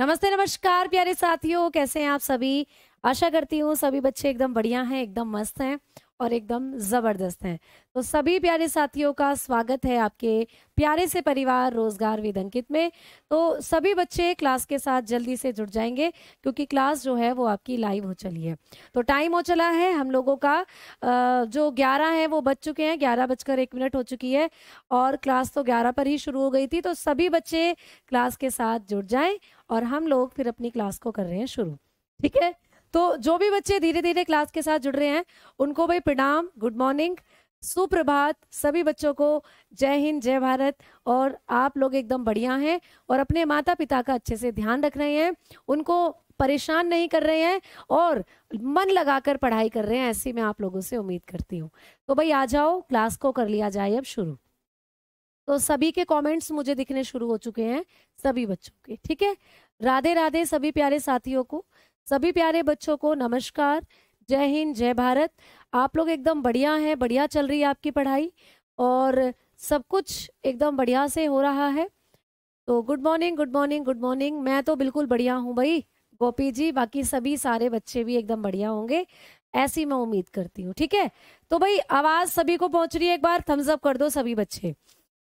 नमस्ते नमस्कार प्यारे साथियों, कैसे हैं आप सभी। आशा करती हूँ सभी बच्चे एकदम बढ़िया हैं, एकदम मस्त हैं और एकदम ज़बरदस्त हैं। तो सभी प्यारे साथियों का स्वागत है आपके प्यारे से परिवार रोजगार विद अंकित में। तो सभी बच्चे क्लास के साथ जल्दी से जुड़ जाएंगे क्योंकि क्लास जो है वो आपकी लाइव हो चली है। तो टाइम हो चला है हम लोगों का जो 11 है वो बज चुके हैं, 11:01 हो चुकी है और क्लास तो 11 पर ही शुरू हो गई थी। तो सभी बच्चे क्लास के साथ जुड़ जाएं और हम लोग फिर अपनी क्लास को कर रहे हैं शुरू। ठीक है, तो जो भी बच्चे धीरे धीरे क्लास के साथ जुड़ रहे हैं उनको भाई प्रणाम, गुड मॉर्निंग, सुप्रभात सभी बच्चों को। जय हिंद, जय भारत। और आप लोग एकदम बढ़िया हैं और अपने माता पिता का अच्छे से ध्यान रख रहे हैं, उनको परेशान नहीं कर रहे हैं और मन लगाकर पढ़ाई कर रहे हैं, ऐसी मैं आप लोगों से उम्मीद करती हूँ। तो भाई आ जाओ, क्लास को कर लिया जाए अब शुरू। तो सभी के कमेंट्स मुझे दिखने शुरू हो चुके हैं सभी बच्चों के। ठीक है, राधे राधे सभी प्यारे साथियों को, सभी प्यारे बच्चों को नमस्कार, जय हिंद, जय भारत। आप लोग एकदम बढ़िया हैं, बढ़िया चल रही है आपकी पढ़ाई और सब कुछ एकदम बढ़िया से हो रहा है। तो good morning, good morning, good morning. मैं तो बिल्कुल बढ़िया हूँ भाई गोपी जी, बाकी सभी सारे बच्चे भी एकदम बढ़िया होंगे, ऐसी मैं उम्मीद करती हूँ। ठीक है, तो भाई आवाज सभी को पहुंच रही है, एक बार थम्स अप कर दो सभी बच्चे।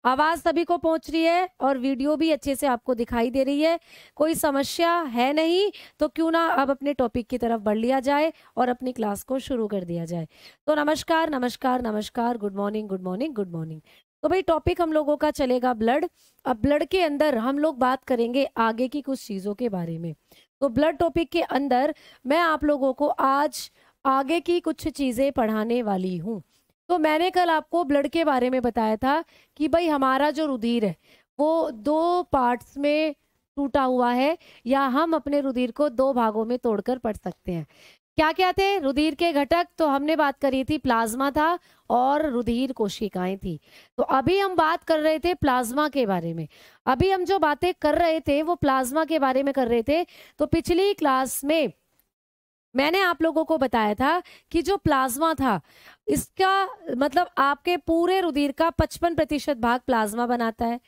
आवाज सभी को पहुंच रही है और वीडियो भी अच्छे से आपको दिखाई दे रही है, कोई समस्या है नहीं। तो क्यों ना अब अपने टॉपिक की तरफ बढ़ लिया जाए और अपनी क्लास को शुरू कर दिया जाए। तो नमस्कार नमस्कार नमस्कार, good morning, good morning, good morning. तो भाई टॉपिक हम लोगों का चलेगा ब्लड। अब ब्लड के अंदर हम लोग बात करेंगे आगे की कुछ चीजों के बारे में। तो ब्लड टॉपिक के अंदर मैं आप लोगों को आज आगे की कुछ चीजें पढ़ाने वाली हूँ। तो मैंने कल आपको ब्लड के बारे में बताया था कि भाई हमारा जो रुधिर है वो दो पार्ट्स में टूटा हुआ है, या हम अपने रुधिर को दो भागों में तोड़कर पढ़ सकते हैं। क्या क्या थे रुधिर के घटक? तो हमने बात करी थी प्लाज्मा था और रुधिर कोशिकाएं थी। तो अभी हम बात कर रहे थे प्लाज्मा के बारे में। अभी हम जो बातें कर रहे थे वो प्लाज्मा के बारे में कर रहे थे। तो पिछली क्लास में मैंने आप लोगों को बताया था कि जो प्लाज्मा था इसका मतलब आपके पूरे रुधिर का 55% भाग प्लाज्मा बनाता है।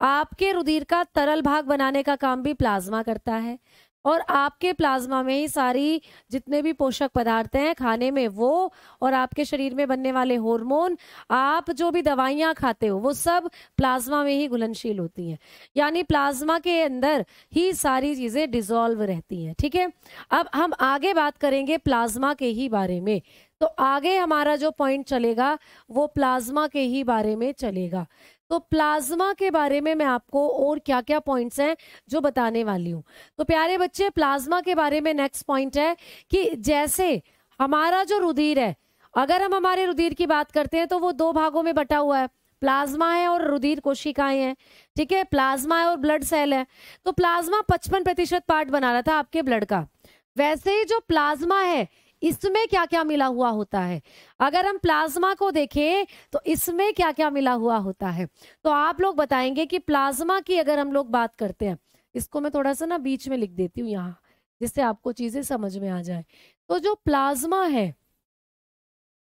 आपके रुधिर का तरल भाग बनाने का काम भी प्लाज्मा करता है और आपके प्लाज्मा में ही सारी जितने भी पोषक पदार्थ हैं खाने में वो, और आपके शरीर में बनने वाले हार्मोन, आप जो भी दवाइयां खाते हो वो सब प्लाज्मा में ही घुलनशील होती हैं। यानी प्लाज्मा के अंदर ही सारी चीजें डिसॉल्व रहती हैं। ठीक है, अब हम आगे बात करेंगे प्लाज्मा के ही बारे में। तो आगे हमारा जो पॉइंट चलेगा वो प्लाज्मा के ही बारे में चलेगा। तो प्लाज्मा के बारे में मैं आपको और क्या क्या पॉइंट्स हैं जो बताने वाली हूँ। तो प्यारे बच्चे, प्लाज्मा के बारे में नेक्स्ट पॉइंट है कि जैसे हमारा जो रुधिर है, अगर हम हमारे रुधिर की बात करते हैं तो वो दो भागों में बटा हुआ है, प्लाज्मा है और रुधिर कोशिकाएं हैं। ठीक है, प्लाज्मा है और ब्लड सेल है। तो प्लाज्मा 55% पार्ट बना रहा था आपके ब्लड का। वैसे ही जो प्लाज्मा है इसमें क्या क्या मिला हुआ होता है, अगर हम प्लाज्मा को देखें तो इसमें क्या क्या मिला हुआ होता है। तो आप लोग बताएंगे कि प्लाज्मा की अगर हम लोग बात करते हैं, इसको मैं थोड़ा सा ना बीच में लिख देती हूँ यहाँ, जिससे आपको चीजें समझ में आ जाए। तो जो प्लाज्मा है,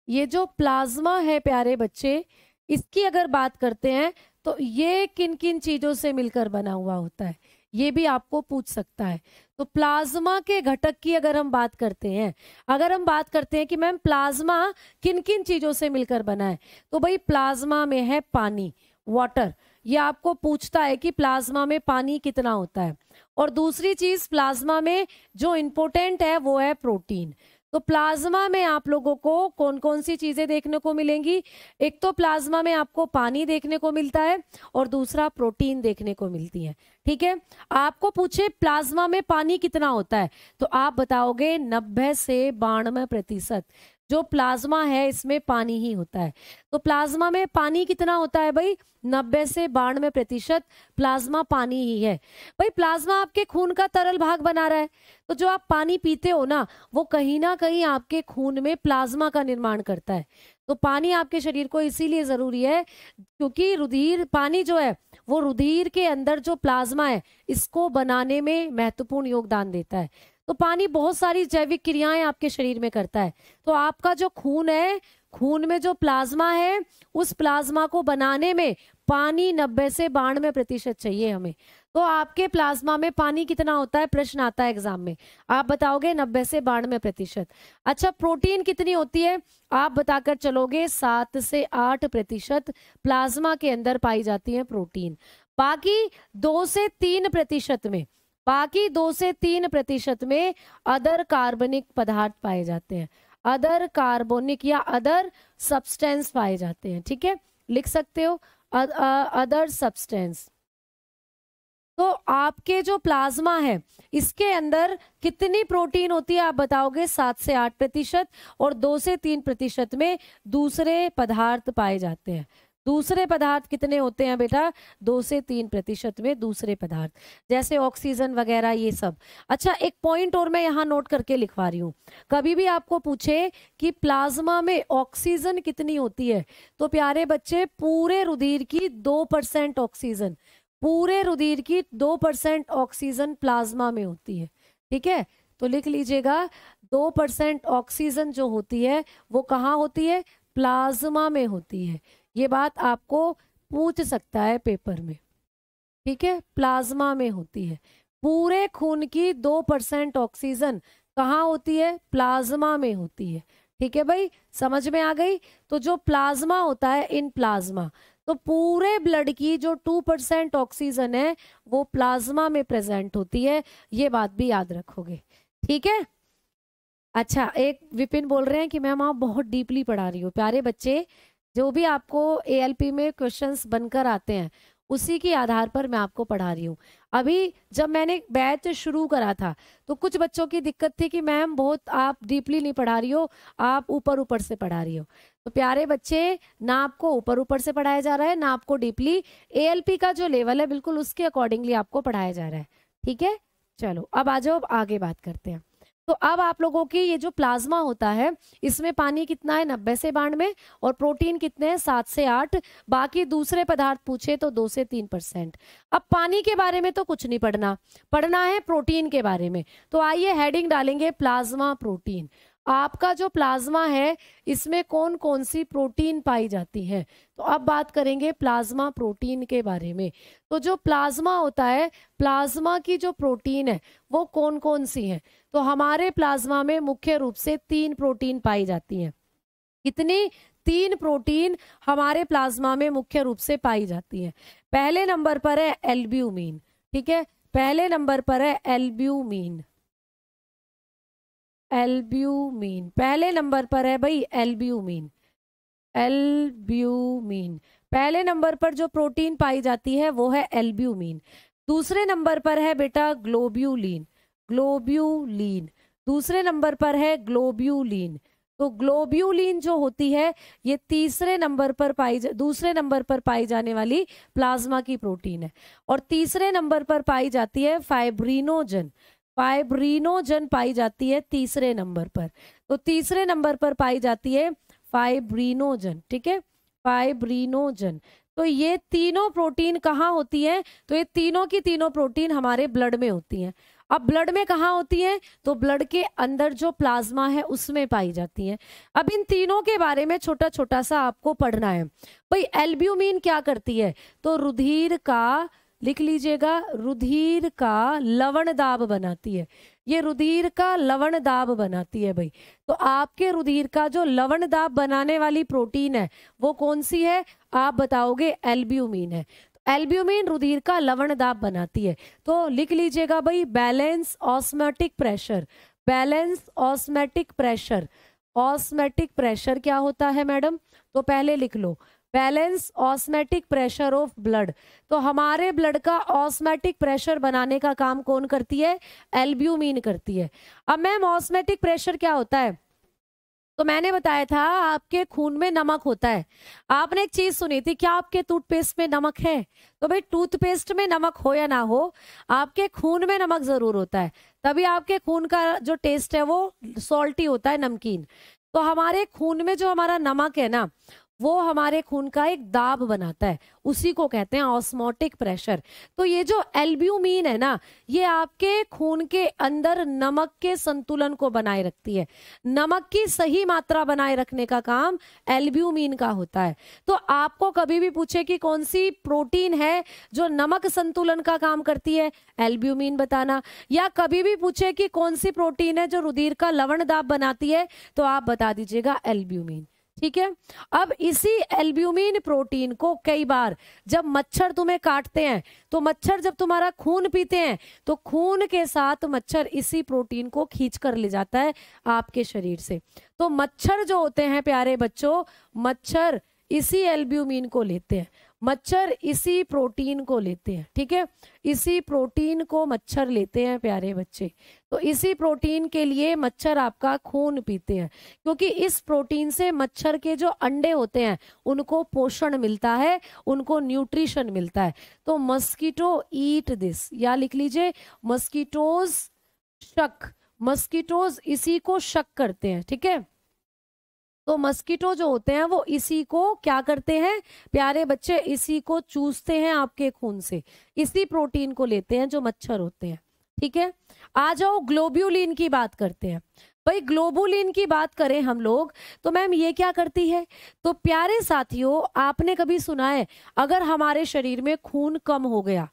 ये जो प्लाज्मा है प्यारे बच्चे, इसकी अगर बात करते हैं तो ये किन किन चीजों से मिलकर बना हुआ होता है, ये भी आपको पूछ सकता है। तो प्लाज्मा के घटक की अगर हम बात करते हैं, अगर हम बात करते हैं कि मैम प्लाज्मा किन किन चीजों से मिलकर बना है, तो भाई प्लाज्मा में है पानी, वाटर। ये आपको पूछता है कि प्लाज्मा में पानी कितना होता है। और दूसरी चीज प्लाज्मा में जो इंपॉर्टेंट है वो है प्रोटीन। तो प्लाज्मा में आप लोगों को कौन कौन सी चीजें देखने को मिलेंगी? एक तो प्लाज्मा में आपको पानी देखने को मिलता है और दूसरा प्रोटीन देखने को मिलती है। ठीक है, आपको पूछे प्लाज्मा में पानी कितना होता है तो आप बताओगे 90 से 92% जो प्लाज्मा है इसमें पानी ही होता है। तो प्लाज्मा में पानी कितना होता है भाई? 90 से 92% प्लाज्मा पानी ही है। भाई प्लाज्मा आपके खून का तरल भाग बना रहा है, तो जो आप पानी पीते हो ना वो कहीं ना कहीं आपके खून में प्लाज्मा का निर्माण करता है। तो पानी आपके शरीर को इसीलिए जरूरी है क्योंकि रुधिर, पानी जो है वो रुधिर के अंदर जो प्लाज्मा है इसको बनाने में महत्वपूर्ण योगदान देता है। तो पानी बहुत सारी जैविक क्रियाएं आपके शरीर में करता है। तो आपका जो खून है, खून में जो प्लाज्मा है उस प्लाज्मा को बनाने में पानी 90 से 92% चाहिए हमें। तो आपके प्लाज्मा में पानी कितना होता है, प्रश्न आता है एग्जाम में, आप बताओगे 90 से 92%। अच्छा, प्रोटीन कितनी होती है, आप बताकर चलोगे 7 से 8% प्लाज्मा के अंदर पाई जाती है प्रोटीन। बाकी 2 से 3% में, बाकी 2 से 3% में अदर कार्बनिक पदार्थ पाए जाते हैं, अदर कार्बोनिक या अदर सब्सटेंस पाए जाते हैं। ठीक है, लिख सकते हो अदर सब्सटेंस। तो आपके जो प्लाज्मा है इसके अंदर कितनी प्रोटीन होती है, आप बताओगे 7 से 8%, और 2 से 3% में दूसरे पदार्थ पाए जाते हैं। दूसरे पदार्थ कितने होते हैं बेटा, 2 से 3% में दूसरे पदार्थ, जैसे ऑक्सीजन वगैरह ये सब। अच्छा, एक पॉइंट और मैं यहाँ नोट करके लिखवा रही हूँ, कभी भी आपको पूछे कि प्लाज्मा में ऑक्सीजन कितनी होती है, तो प्यारे बच्चे पूरे रुधिर की 2% ऑक्सीजन, पूरे रुधिर की 2% ऑक्सीजन प्लाज्मा में होती है। ठीक है, तो लिख लीजिएगा 2% ऑक्सीजन जो होती है वो कहाँ होती है, प्लाज्मा में होती है। ये बात आपको पूछ सकता है पेपर में। ठीक है, प्लाज्मा में होती है। पूरे खून की 2% ऑक्सीजन कहाँ होती है, प्लाज्मा में होती है। ठीक है भाई, समझ में आ गई। तो जो प्लाज्मा होता है, इन प्लाज्मा, तो पूरे ब्लड की जो 2% ऑक्सीजन है वो प्लाज्मा में प्रेजेंट होती है, ये बात भी याद रखोगे। ठीक है। अच्छा, एक विपिन बोल रहे हैं कि मैम आप बहुत डीपली पढ़ा रही हो। प्यारे बच्चे, जो भी आपको एएलपी में क्वेश्चंस बनकर आते हैं उसी के आधार पर मैं आपको पढ़ा रही हूँ। अभी जब मैंने बैच शुरू करा था तो कुछ बच्चों की दिक्कत थी कि मैम बहुत आप डीपली नहीं पढ़ा रही हो, आप ऊपर ऊपर से पढ़ा रही हो। तो प्यारे बच्चे, ना आपको ऊपर ऊपर से पढ़ाया जा रहा है, ना आपको डीपली, एएलपी का जो लेवल है बिल्कुल उसके अकॉर्डिंगली आपको पढ़ाया जा रहा है। ठीक है, चलो अब आ जाओ, अब आगे बात करते हैं। तो अब आप लोगों की ये जो प्लाज्मा होता है इसमें पानी कितना है, 90 से 92, और प्रोटीन कितने हैं, 7 से 8, बाकी दूसरे पदार्थ पूछे तो 2 से 3%। अब पानी के बारे में तो कुछ नहीं पढ़ना, पढ़ना है प्रोटीन के बारे में। तो आइए हेडिंग डालेंगे प्लाज्मा प्रोटीन। आपका जो प्लाज्मा है इसमें कौन कौन सी प्रोटीन पाई जाती है, तो अब बात करेंगे प्लाज्मा प्रोटीन के बारे में। तो जो प्लाज्मा होता है, प्लाज्मा की जो प्रोटीन है वो कौन कौन सी है, तो हमारे प्लाज्मा में मुख्य रूप से 3 प्रोटीन पाई जाती हैं। कितनी, 3 प्रोटीन हमारे प्लाज्मा में मुख्य रूप से पाई जाती है। पहले नंबर पर है एल्ब्यूमिन। ठीक है, पहले नंबर पर है एल्ब्यूमिन, एल्ब्यूमिन पहले नंबर पर है भाई, एल्ब्यूमिन, एल्ब्यूमिन पहले नंबर पर जो प्रोटीन पाई जाती है वो है एल्ब्यूमिन। दूसरे नंबर पर है बेटा ग्लोब्यूलिन, ग्लोब्यूलिन दूसरे नंबर पर है ग्लोब्यूलिन। तो ग्लोब्यूलिन जो होती है ये तीसरे नंबर पर दूसरे नंबर पर पाई जाने वाली प्लाज्मा की प्रोटीन है। और तीसरे नंबर पर पाई जाती है फाइब्रिनोजन, फाइब्रिनोजन पाई जाती है तीसरे नंबर पर। तो तीसरे नंबर पर पाई जाती है फाइब्रिनोजन। ठीक है, फाइब्रिनोजन। तो ये तीनों प्रोटीन कहाँ होती है, तो ये तीनों की तीनों प्रोटीन हमारे ब्लड में होती हैं। अब ब्लड में कहाँ होती है, तो ब्लड के अंदर जो प्लाज्मा है उसमें पाई जाती है। अब इन तीनों के बारे में छोटा छोटा सा आपको पढ़ना है। भाई एल्ब्यूमिन क्या करती है, तो रुधिर का, लिख लीजिएगा, रुधिर का लवण दाब बनाती है। ये रुधिर का लवण दाब बनाती है भाई। तो आपके रुधिर का जो लवण दाब बनाने वाली प्रोटीन है वो कौन सी है, आप बताओगे एल्ब्यूमिन है। तो एल्ब्यूमिन रुधिर का लवण दाब बनाती है। तो लिख लीजिएगा भाई balance osmotic pressure, balance osmotic pressure. Osmotic pressure क्या होता है मैडम, तो पहले लिख लो balance osmotic pressure of blood. तो हमारे ब्लड का ऑस्मोटिक प्रेशर बनाने का काम कौन करती है, एल्ब्यूमिन करती है। अब मैम ऑस्मोटिक प्रेशर क्या होता है, तो मैंने बताया था आपके खून में नमक होता है। आपने एक चीज सुनी थी, क्या आपके टूथपेस्ट में नमक है, तो भाई टूथपेस्ट में नमक हो या ना हो आपके खून में नमक जरूर होता है, तभी आपके खून का जो टेस्ट है वो सॉल्टी होता है, नमकीन। तो हमारे खून में जो हमारा नमक है ना वो हमारे खून का एक दाब बनाता है, उसी को कहते हैं ऑस्मोटिक प्रेशर। तो ये जो एल्ब्यूमिन है ना, ये आपके खून के अंदर नमक के संतुलन को बनाए रखती है। नमक की सही मात्रा बनाए रखने का काम एल्ब्यूमिन का होता है। तो आपको कभी भी पूछे कि कौन सी प्रोटीन है जो नमक संतुलन का काम करती है, एल्ब्यूमिन बताना। या कभी भी पूछे कि कौन सी प्रोटीन है जो रुधिर का लवण दाब बनाती है, तो आप बता दीजिएगा एल्ब्यूमिन। ठीक है। अब इसी एल्ब्यूमिन प्रोटीन को कई बार जब मच्छर तुम्हें काटते हैं, तो मच्छर जब तुम्हारा खून पीते हैं, तो खून के साथ मच्छर इसी प्रोटीन को खींच कर ले जाता है आपके शरीर से। तो मच्छर जो होते हैं प्यारे बच्चों, मच्छर इसी एल्ब्यूमिन को लेते हैं, मच्छर इसी प्रोटीन को लेते हैं। ठीक है, इसी प्रोटीन को मच्छर लेते हैं प्यारे बच्चे। तो इसी प्रोटीन के लिए मच्छर आपका खून पीते हैं, क्योंकि इस प्रोटीन से मच्छर के जो अंडे होते हैं उनको पोषण मिलता है, उनको न्यूट्रिशन मिलता है। तो मस्कीटो ईट दिस, या लिख लीजिए मस्कीटोज शक, मस्कीटोज इसी को शक करते हैं। ठीक है, तो मस्कीटो जो होते हैं वो इसी को क्या करते हैं प्यारे बच्चे, इसी को चूसते हैं आपके खून से, इसी प्रोटीन को लेते हैं जो मच्छर होते हैं। ठीक है, आ जाओ ग्लोब्यूलिन की बात करते हैं। भाई ग्लोबुलिन की बात करें हम लोग, तो मैम ये क्या करती है? तो प्यारे साथियों, आपने कभी सुना है अगर हमारे शरीर में खून कम हो गया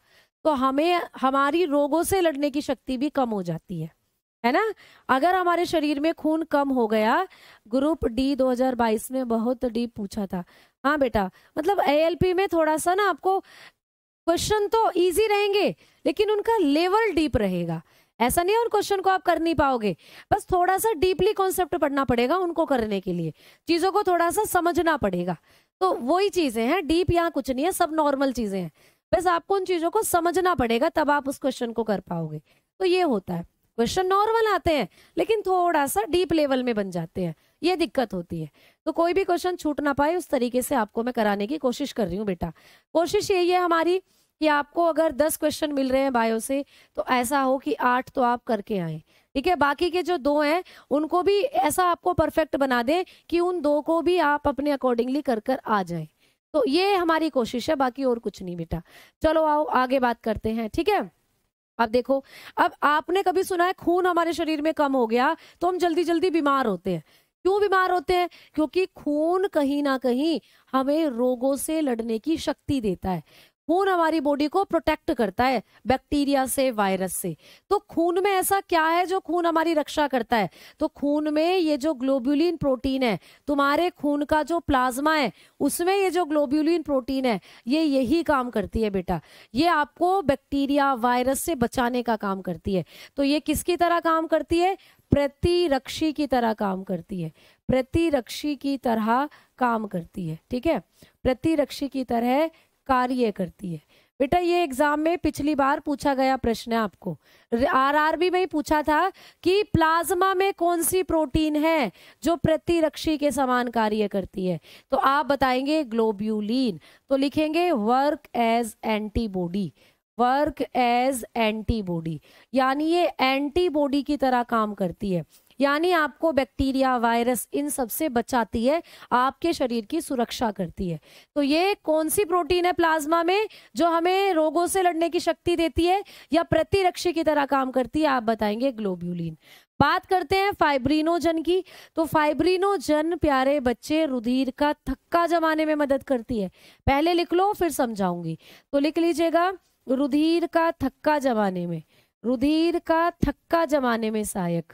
तो हमें हमारी रोगों से लड़ने की शक्ति भी कम हो जाती है ना? अगर हमारे शरीर में खून कम हो गया, ग्रुप डी 2022 में बहुत डीप पूछा था। हाँ बेटा, मतलब एएलपी में थोड़ा सा ना आपको क्वेश्चन तो इजी रहेंगे लेकिन उनका लेवल डीप रहेगा। ऐसा नहीं है उन क्वेश्चन को आप कर नहीं पाओगे, बस थोड़ा सा डीपली कॉन्सेप्ट पढ़ना पड़ेगा उनको करने के लिए, चीजों को थोड़ा सा समझना पड़ेगा। तो वही चीजें हैं, डीप यहाँ कुछ नहीं है, सब नॉर्मल चीजें हैं, बस आपको उन चीजों को समझना पड़ेगा तब आप उस क्वेश्चन को कर पाओगे। तो ये होता है, क्वेश्चन नॉर्मल आते हैं लेकिन थोड़ा सा डीप लेवल में बन जाते हैं, ये दिक्कत होती है। तो कोई भी क्वेश्चन छूट ना पाए उस तरीके से आपको मैं कराने की कोशिश कर रही हूँ बेटा। कोशिश यही है हमारी कि आपको अगर 10 क्वेश्चन मिल रहे हैं बायो से, तो ऐसा हो कि 8 तो आप करके आए। ठीक है, बाकी के जो 2 हैं उनको भी ऐसा आपको परफेक्ट बना दे कि उन 2 को भी आप अपने अकॉर्डिंगली कर कर आ जाए। तो ये हमारी कोशिश है, बाकी और कुछ नहीं बेटा। चलो आओ आगे बात करते हैं। ठीक है, अब देखो, अब आपने कभी सुना है खून हमारे शरीर में कम हो गया तो हम जल्दी जल्दी बीमार होते हैं? क्यों बीमार होते हैं? क्योंकि खून कहीं ना कहीं हमें रोगों से लड़ने की शक्ति देता है। खून हमारी बॉडी को प्रोटेक्ट करता है बैक्टीरिया से, वायरस से। तो खून में ऐसा क्या है जो खून हमारी रक्षा करता है? तो खून में ये जो ग्लोब्यूलिन प्रोटीन है, तुम्हारे खून का जो प्लाज्मा है उसमें ये जो ग्लोब्यूलिन प्रोटीन है ये यही काम करती है बेटा। ये आपको बैक्टीरिया, वायरस से बचाने का काम करती है। तो ये किसकी तरह काम करती है? प्रतिरक्षी की तरह काम करती है, प्रतिरक्षी की तरह काम करती है। ठीक है, प्रतिरक्षी की तरह कार्य करती है बेटा। ये एग्जाम में पिछली बार पूछा गया प्रश्न है आपको, आरआरबी में ही पूछा था कि प्लाज्मा में कौन सी प्रोटीन है जो प्रतिरक्षी के समान कार्य करती है? तो आप बताएंगे ग्लोब्यूलिन। तो लिखेंगे work as antibody, work as antibody, यानी ये एंटीबॉडी की तरह काम करती है, यानी आपको बैक्टीरिया, वायरस इन सब से बचाती है, आपके शरीर की सुरक्षा करती है। तो ये कौन सी प्रोटीन है प्लाज्मा में जो हमें रोगों से लड़ने की शक्ति देती है या प्रतिरक्षी की तरह काम करती है? आप बताएंगे ग्लोब्यूलिन। बात करते हैं फाइब्रिनोजन की। तो फाइब्रिनोजन प्यारे बच्चे रुधिर का थक्का जमाने में मदद करती है। पहले लिख लो फिर समझाऊंगी। तो लिख लीजिएगा, रुधिर का थक्का जमाने में, रुधिर का थक्का जमाने में सहायक,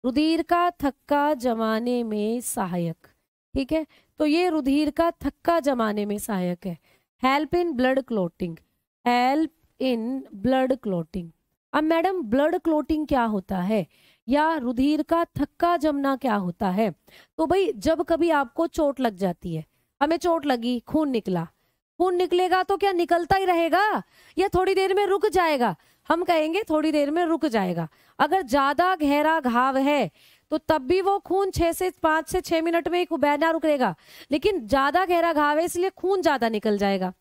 रुधिर का थक्का जमाने में सहायक। ठीक है, तो ये रुधिर का थक्का जमाने में सहायक है। Help in blood clotting, help in blood clotting. अब मैडम ब्लड क्लोटिंग क्या होता है या रुधिर का थक्का जमना क्या होता है? तो भाई जब कभी आपको चोट लग जाती है, हमें चोट लगी, खून निकला, खून निकलेगा तो क्या निकलता ही रहेगा या थोड़ी देर में रुक जाएगा? हम कहेंगे थोड़ी देर में रुक जाएगा। अगर ज्यादा गहरा घाव है तो तब भी वो खून 5 से 6 मिनट में ही बहना रुकेगा, लेकिन ज्यादा गहरा घाव है इसलिए खून ज्यादा निकल जाएगा।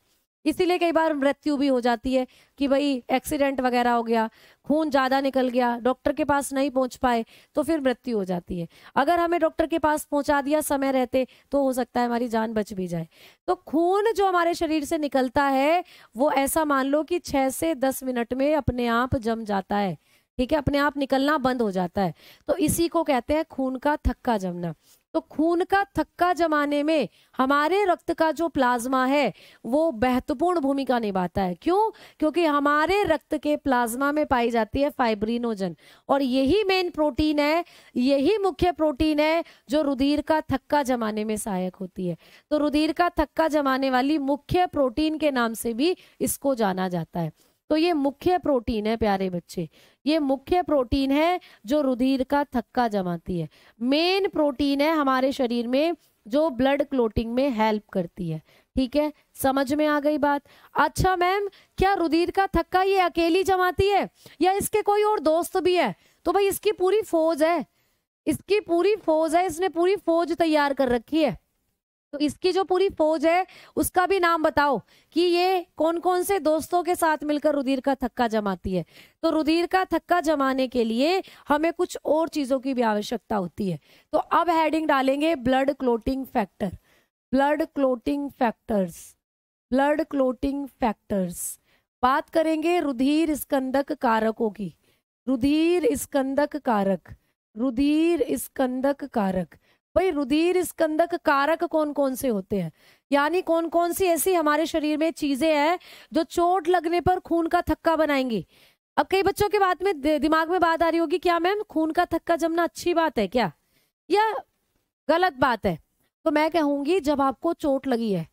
इसीलिए कई बार मृत्यु भी हो जाती है कि भाई एक्सीडेंट वगैरह हो गया, खून ज्यादा निकल गया, डॉक्टर के पास नहीं पहुंच पाए तो फिर मृत्यु हो जाती है। अगर हमें डॉक्टर के पास पहुंचा दिया समय रहते तो हो सकता है हमारी जान बच भी जाए। तो खून जो हमारे शरीर से निकलता है वो ऐसा मान लो कि 6 से 10 मिनट में अपने आप जम जाता है, ठीक है, अपने आप निकलना बंद हो जाता है। तो इसी को कहते हैं खून का थक्का जमना। तो खून का थक्का जमाने में हमारे रक्त का जो प्लाज्मा है वो महत्वपूर्ण भूमिका निभाता है। क्यों? क्योंकि हमारे रक्त के प्लाज्मा में पाई जाती है फाइब्रिनोजन, और यही मेन प्रोटीन है, यही मुख्य प्रोटीन है जो रुधिर का थक्का जमाने में सहायक होती है। तो रुधिर का थक्का जमाने वाली मुख्य प्रोटीन के नाम से भी इसको जाना जाता है। तो ये मुख्य प्रोटीन है प्यारे बच्चे, ये मुख्य प्रोटीन है जो रुधिर का थक्का जमाती है। मेन प्रोटीन है हमारे शरीर में जो ब्लड क्लोटिंग में हेल्प करती है। ठीक है, समझ में आ गई बात? अच्छा मैम, क्या रुधिर का थक्का ये अकेली जमाती है या इसके कोई और दोस्त भी है? तो भाई इसकी पूरी फौज है, इसकी पूरी फौज है, इसने पूरी फौज तैयार कर रखी है। तो इसकी जो पूरी फौज है उसका भी नाम बताओ कि ये कौन कौन से दोस्तों के साथ मिलकर रुधिर का थक्का जमाती है। तो रुधिर का थक्का जमाने के लिए हमें कुछ और चीजों की भी आवश्यकता होती है। तो अब हेडिंग डालेंगे blood clotting factor, blood clotting factors, blood clotting factors. बात करेंगे रुधिर स्कंदक कारकों की, रुधिर स्कंदक कारक, रुधिर स्कंदक कारक। भाई रुधिर स्कंदक कारक कौन कौन से होते हैं, यानी कौन कौन सी ऐसी हमारे शरीर में चीजें हैं जो चोट लगने पर खून का थक्का बनाएंगी। अब कई बच्चों के बात में दिमाग में बात आ रही होगी, क्या मैम खून का थक्का जमना अच्छी बात है क्या या गलत बात है? तो मैं कहूंगी जब आपको चोट लगी है,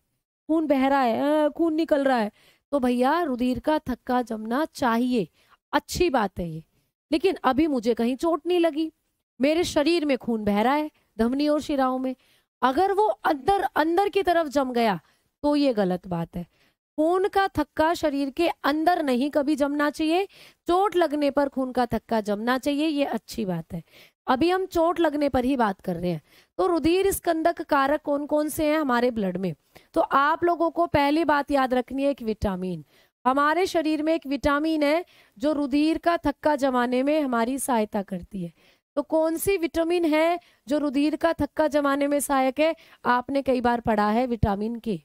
खून बह रहा है, खून निकल रहा है, तो भैया रुधिर का थक्का जमना चाहिए, अच्छी बात है ये। लेकिन अभी मुझे कहीं चोट नहीं लगी, मेरे शरीर में खून बह रहा है धमनी और शिराओं में, अगर वो अंदर अंदर की तरफ जम गया तो ये गलत बात है। खून का थक्का शरीर के अंदर नहीं कभी जमना चाहिए, चोट लगने पर खून का थक्का जमना चाहिए, ये अच्छी बात है। अभी हम चोट लगने पर ही बात कर रहे हैं। तो रुधिर स्कंदक कारक कौन कौन से हैं हमारे ब्लड में? तो आप लोगों को पहली बात याद रखनी है, एक विटामिन, हमारे शरीर में एक विटामिन है जो रुधिर का थक्का जमाने में हमारी सहायता करती है। तो कौन सी विटामिन है जो रुधिर का थक्का जमाने में सहायक है? आपने कई बार पढ़ा है, विटामिन के।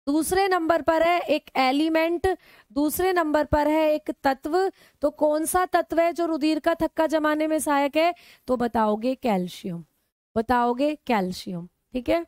दूसरे नंबर पर है एक एलिमेंट, दूसरे नंबर पर है एक तत्व। तो कौन सा तत्व है जो रुधिर का थक्का जमाने में सहायक है? तो बताओगे कैल्शियम, बताओगे कैल्शियम। ठीक है,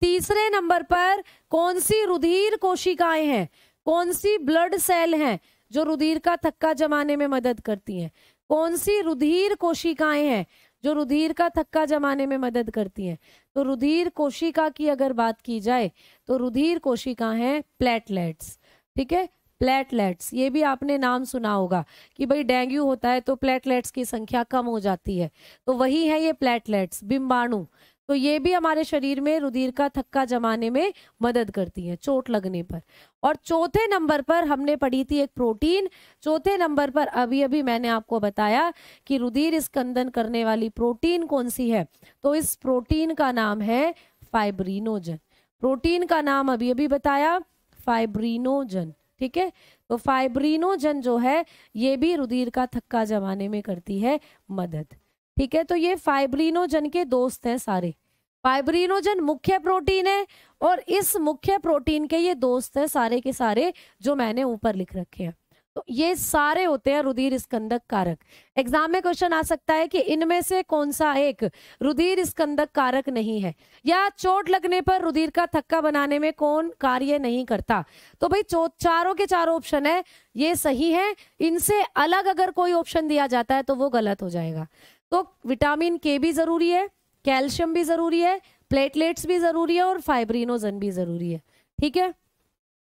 तीसरे नंबर पर कौन सी रुधिर कोशिकाएं हैं, कौन सी ब्लड सेल हैं जो रुधिर का थक्का जमाने में मदद करती हैं? कौन सी रुधिर कोशिकाएं हैं जो रुधिर का थक्का जमाने में मदद करती हैं? तो रुधिर कोशिका की अगर बात की जाए तो रुधिर कोशिका है प्लेटलेट्स। ठीक है, प्लेटलेट्स, ये भी आपने नाम सुना होगा कि भाई डेंगू होता है तो प्लेटलेट्स की संख्या कम हो जाती है, तो वही है ये प्लेटलेट्स, बिंबाणु। तो ये भी हमारे शरीर में रुधिर का थक्का जमाने में मदद करती है चोट लगने पर। और चौथे नंबर पर हमने पढ़ी थी एक प्रोटीन, चौथे नंबर पर अभी अभी मैंने आपको बताया कि रुधिर स्कंदन करने वाली प्रोटीन कौन सी है, तो इस प्रोटीन का नाम है फाइब्रिनोजन। प्रोटीन का नाम अभी अभी बताया, फाइब्रिनोजन। ठीक है, तो फाइब्रिनोजन जो है ये भी रुधिर का थक्का जमाने में करती है मदद। ठीक है, तो ये फाइब्रिनोजन के दोस्त हैं सारे। फाइब्रिनोजन मुख्य प्रोटीन है और इस मुख्य प्रोटीन के ये दोस्त हैं सारे के सारे जो मैंने ऊपर लिख रखे हैं। तो ये सारे होते हैं रुधिर स्कंदक कारक। एग्जाम में क्वेश्चन आ सकता है कि इनमें से कौन सा एक रुधिर स्कंदक कारक नहीं है, या चोट लगने पर रुधिर का थक्का बनाने में कौन कार्य नहीं करता। तो भाई चारों के चारों ऑप्शन है ये सही है, इनसे अलग अगर कोई ऑप्शन दिया जाता है तो वो गलत हो जाएगा। तो विटामिन के भी जरूरी है, कैल्शियम भी जरूरी है, प्लेटलेट्स भी जरूरी है और फाइब्रिनोजन भी जरूरी है। ठीक है,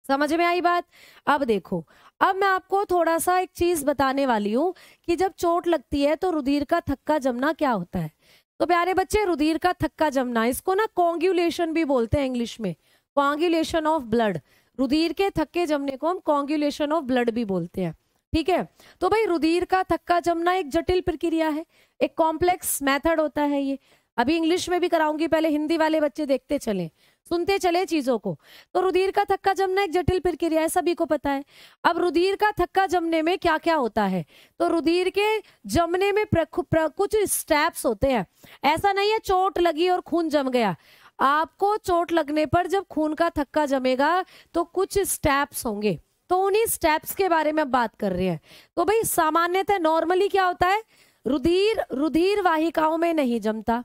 समझ में आई बात? अब देखो, अब मैं आपको थोड़ा सा एक चीज बताने वाली हूँ कि जब चोट लगती है तो रुधिर का थक्का जमना क्या होता है। तो प्यारे बच्चे, रुधिर का थक्का जमना, इसको ना कोंगुलेशन भी बोलते हैं इंग्लिश में, कोंगुलेशन ऑफ ब्लड। रुधिर के थक्के जमने को हम कोंगुलेशन ऑफ ब्लड भी बोलते हैं। ठीक है, तो भाई रुधिर का थक्का जमना एक जटिल प्रक्रिया है, एक कॉम्प्लेक्स मेथड होता है ये। अभी इंग्लिश में भी कराऊंगी, पहले हिंदी वाले बच्चे देखते चले, सुनते चले चीजों को। तो रुधिर का थक्का जमना एक जटिल प्रक्रिया है, सभी को पता है। अब रुधिर का थक्का जमने में क्या क्या होता है, तो रुधिर के जमने में कुछ स्टेप्स होते हैं। ऐसा नहीं है चोट लगी और खून जम गया। आपको चोट लगने पर जब खून का थक्का जमेगा तो कुछ स्टेप्स होंगे, तो उन्हीं स्टेप्स के बारे में बात कर रहे हैं। तो भाई सामान्यतः नॉर्मली क्या होता है, रुधिर वाहिकाओं में नहीं जमता,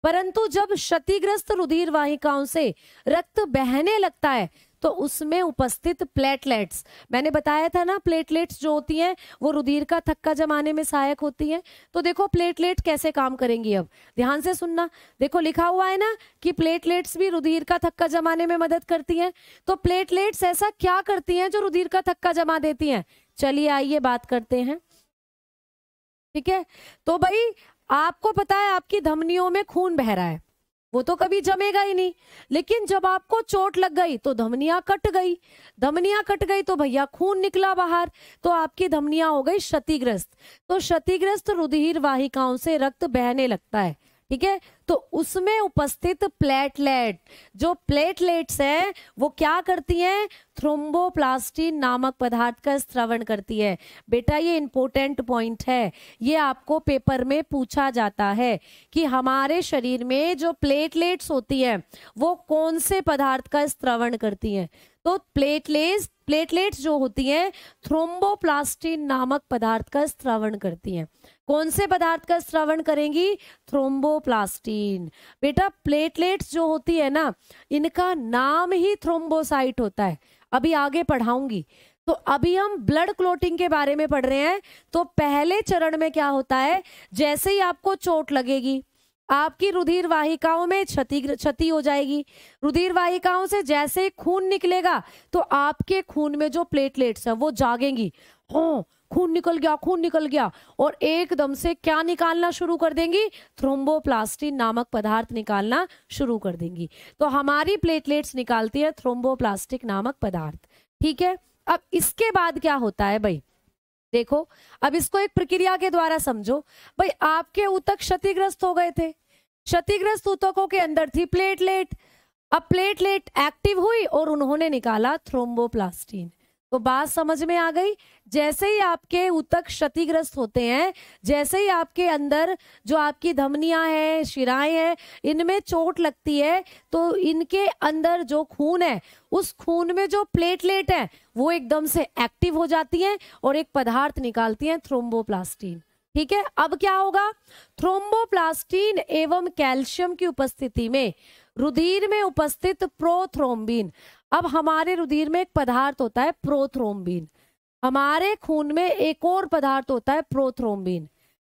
परंतु जब क्षतिग्रस्त रुधिर वाहिकाओं से रक्त बहने लगता है तो उसमें उपस्थित प्लेटलेट्स, मैंने बताया था ना, प्लेटलेट्स जो होती हैं वो रुधिर का थक्का जमाने में सहायक होती हैं। तो देखो प्लेटलेट कैसे काम करेंगी, अब ध्यान से सुनना। देखो लिखा हुआ है ना कि प्लेटलेट्स भी रुधिर का थक्का जमाने में मदद करती हैं। तो प्लेटलेट्स ऐसा क्या करती हैं जो रुधिर का थक्का जमा देती हैं, चलिए आइए बात करते हैं। ठीक है, तो भाई आपको पता है आपकी धमनियों में खून बह रहा है, वो तो कभी जमेगा ही नहीं, लेकिन जब आपको चोट लग गई तो धमनियां कट गई, धमनियां कट गई तो भैया खून निकला बाहर, तो आपकी धमनियां हो गई क्षतिग्रस्त। तो क्षतिग्रस्त रुधिर वाहिकाओं से रक्त बहने लगता है, ठीक है, तो उसमें उपस्थित प्लेटलेट, जो प्लेटलेट्स हैं वो क्या करती हैं, थ्रोम्बोप्लास्टिन नामक पदार्थ का स्त्रवण करती है। बेटा ये इंपॉर्टेंट पॉइंट है, ये आपको पेपर में पूछा जाता है कि हमारे शरीर में जो प्लेटलेट्स होती है वो कौन से पदार्थ का स्त्रवण करती हैं। तो प्लेटलेट्स जो होती हैं थ्रोम्बोप्लास्टिन नामक पदार्थ का स्त्रवण करती हैं। कौन से पदार्थ का स्त्रवण करेंगी, थ्रोम्बोप्लास्टिन। बेटा प्लेटलेट्स जो होती है ना, इनका नाम ही थ्रोम्बोसाइट होता है, अभी आगे पढ़ाऊंगी। तो अभी हम ब्लड क्लोटिंग के बारे में पढ़ रहे हैं। तो पहले चरण में क्या होता है, जैसे ही आपको चोट लगेगी आपकी रुधिर वाहिकाओं में क्षति हो जाएगी। रुधिर वाहिकाओं से जैसे ही खून निकलेगा तो आपके खून में जो प्लेटलेट्स है वो जागेंगी, हाँ खून निकल गया, खून निकल गया, और एकदम से क्या निकालना शुरू कर देंगी, थ्रोम्बोप्लास्टिन नामक पदार्थ निकालना शुरू कर देंगी। तो हमारी प्लेटलेट्स निकालती है थ्रोम्बोप्लास्टिक नामक पदार्थ। ठीक है, अब इसके बाद क्या होता है भाई, देखो अब इसको एक प्रक्रिया के द्वारा समझो। भाई आपके ऊतक क्षतिग्रस्त हो गए थे, क्षतिग्रस्त ऊतकों के अंदर थी प्लेटलेट, अब प्लेटलेट एक्टिव हुई और उन्होंने निकाला थ्रोम्बोप्लास्टिन। तो बात समझ में आ गई, जैसे ही आपके ऊतक क्षतिग्रस्त होते हैं, जैसे ही आपके अंदर जो आपकी धमनियां हैं, शिराएं हैं, इनमें चोट लगती है तो इनके अंदर जो खून है उस खून में जो प्लेटलेट है वो एकदम से एक्टिव हो जाती हैं और एक पदार्थ निकालती हैं थ्रोम्बोप्लास्टिन। ठीक है, अब क्या होगा, थ्रोम्बोप्लास्टिन एवं कैल्शियम की उपस्थिति में रुधिर में उपस्थित प्रोथ्रोम्बिन, अब हमारे रुधिर में एक पदार्थ होता है प्रोथ्रोम्बिन, हमारे खून में एक और पदार्थ होता है प्रोथ्रोम्बिन।